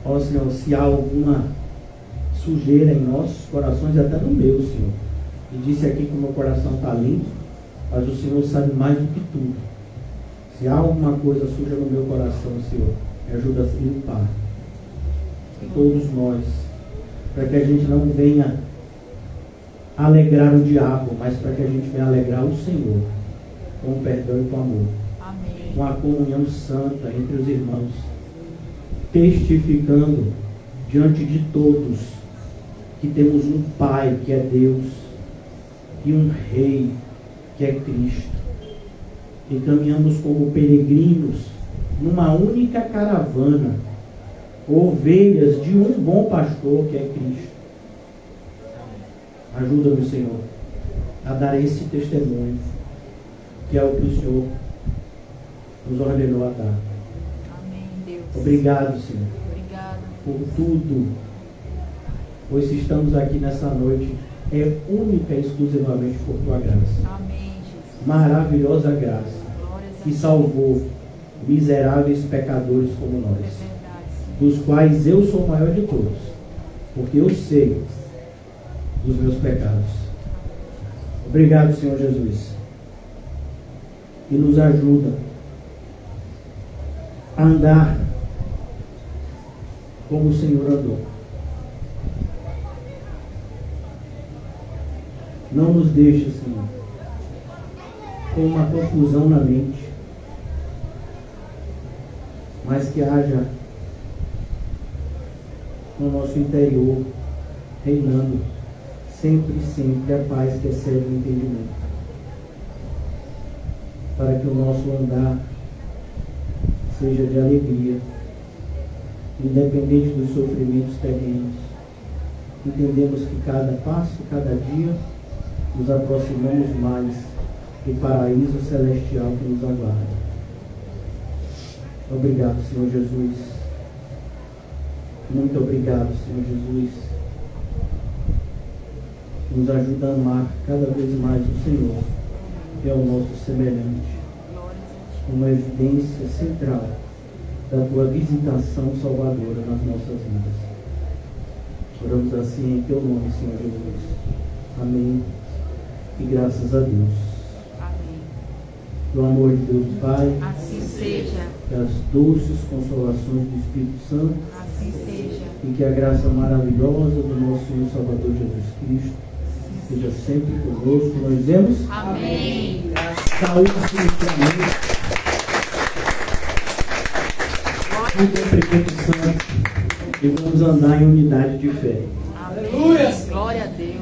Ó Senhor, se há alguma sujeira em nossos corações, até no meu, Senhor, e disse aqui que o meu coração está limpo, mas o Senhor sabe mais do que tudo. Se há alguma coisa suja no meu coração, Senhor, me ajuda a limpar. E todos nós, para que a gente não venha alegrar o diabo, mas para que a gente venha alegrar o Senhor, com o perdão e com o amor. Amém. Com a comunhão santa entre os irmãos, testificando diante de todos que temos um Pai que é Deus e um Rei que é Cristo, e caminhamos como peregrinos numa única caravana, ovelhas de um bom pastor que é Cristo. Ajuda-nos, Senhor, a dar esse testemunho, que é o que o Senhor nos ordenou a dar. Amém, Deus. Obrigado, Senhor, Obrigada. por tudo. Pois se estamos aqui nessa noite, é única e exclusivamente por tua graça. Amém, Jesus. Maravilhosa graça Glórias a que Deus. salvou miseráveis pecadores como É nós, verdade, Senhor. dos quais eu sou o maior de todos, porque eu sei dos meus pecados. Obrigado, Senhor Jesus. E nos ajuda a andar como o Senhor andou. Não nos deixe, Senhor, com uma confusão na mente, mas que haja no nosso interior, reinando sempre a paz que excede o entendimento, para que o nosso andar seja de alegria, independente dos sofrimentos terrenos. Entendemos que cada passo, cada dia, nos aproximamos mais do paraíso celestial que nos aguarda. Obrigado, Senhor Jesus. Muito obrigado, Senhor Jesus. Nos ajuda a amar cada vez mais o Senhor, que é o nosso semelhante. Glórias a Ti. Uma evidência central da Tua visitação salvadora nas nossas vidas. Oramos assim em Teu nome, Senhor Jesus. Amém. E graças a Deus. Amém. Que o amor de Deus Pai, Assim seja. que as doces consolações do Espírito Santo Assim seja. e que a graça maravilhosa do nosso Senhor Salvador Jesus Cristo seja sempre conosco. Nós vemos. Amém. Saúde infinitamente. Muito Espírito Santo. E vamos andar em unidade de fé. Amém. Glória a Deus.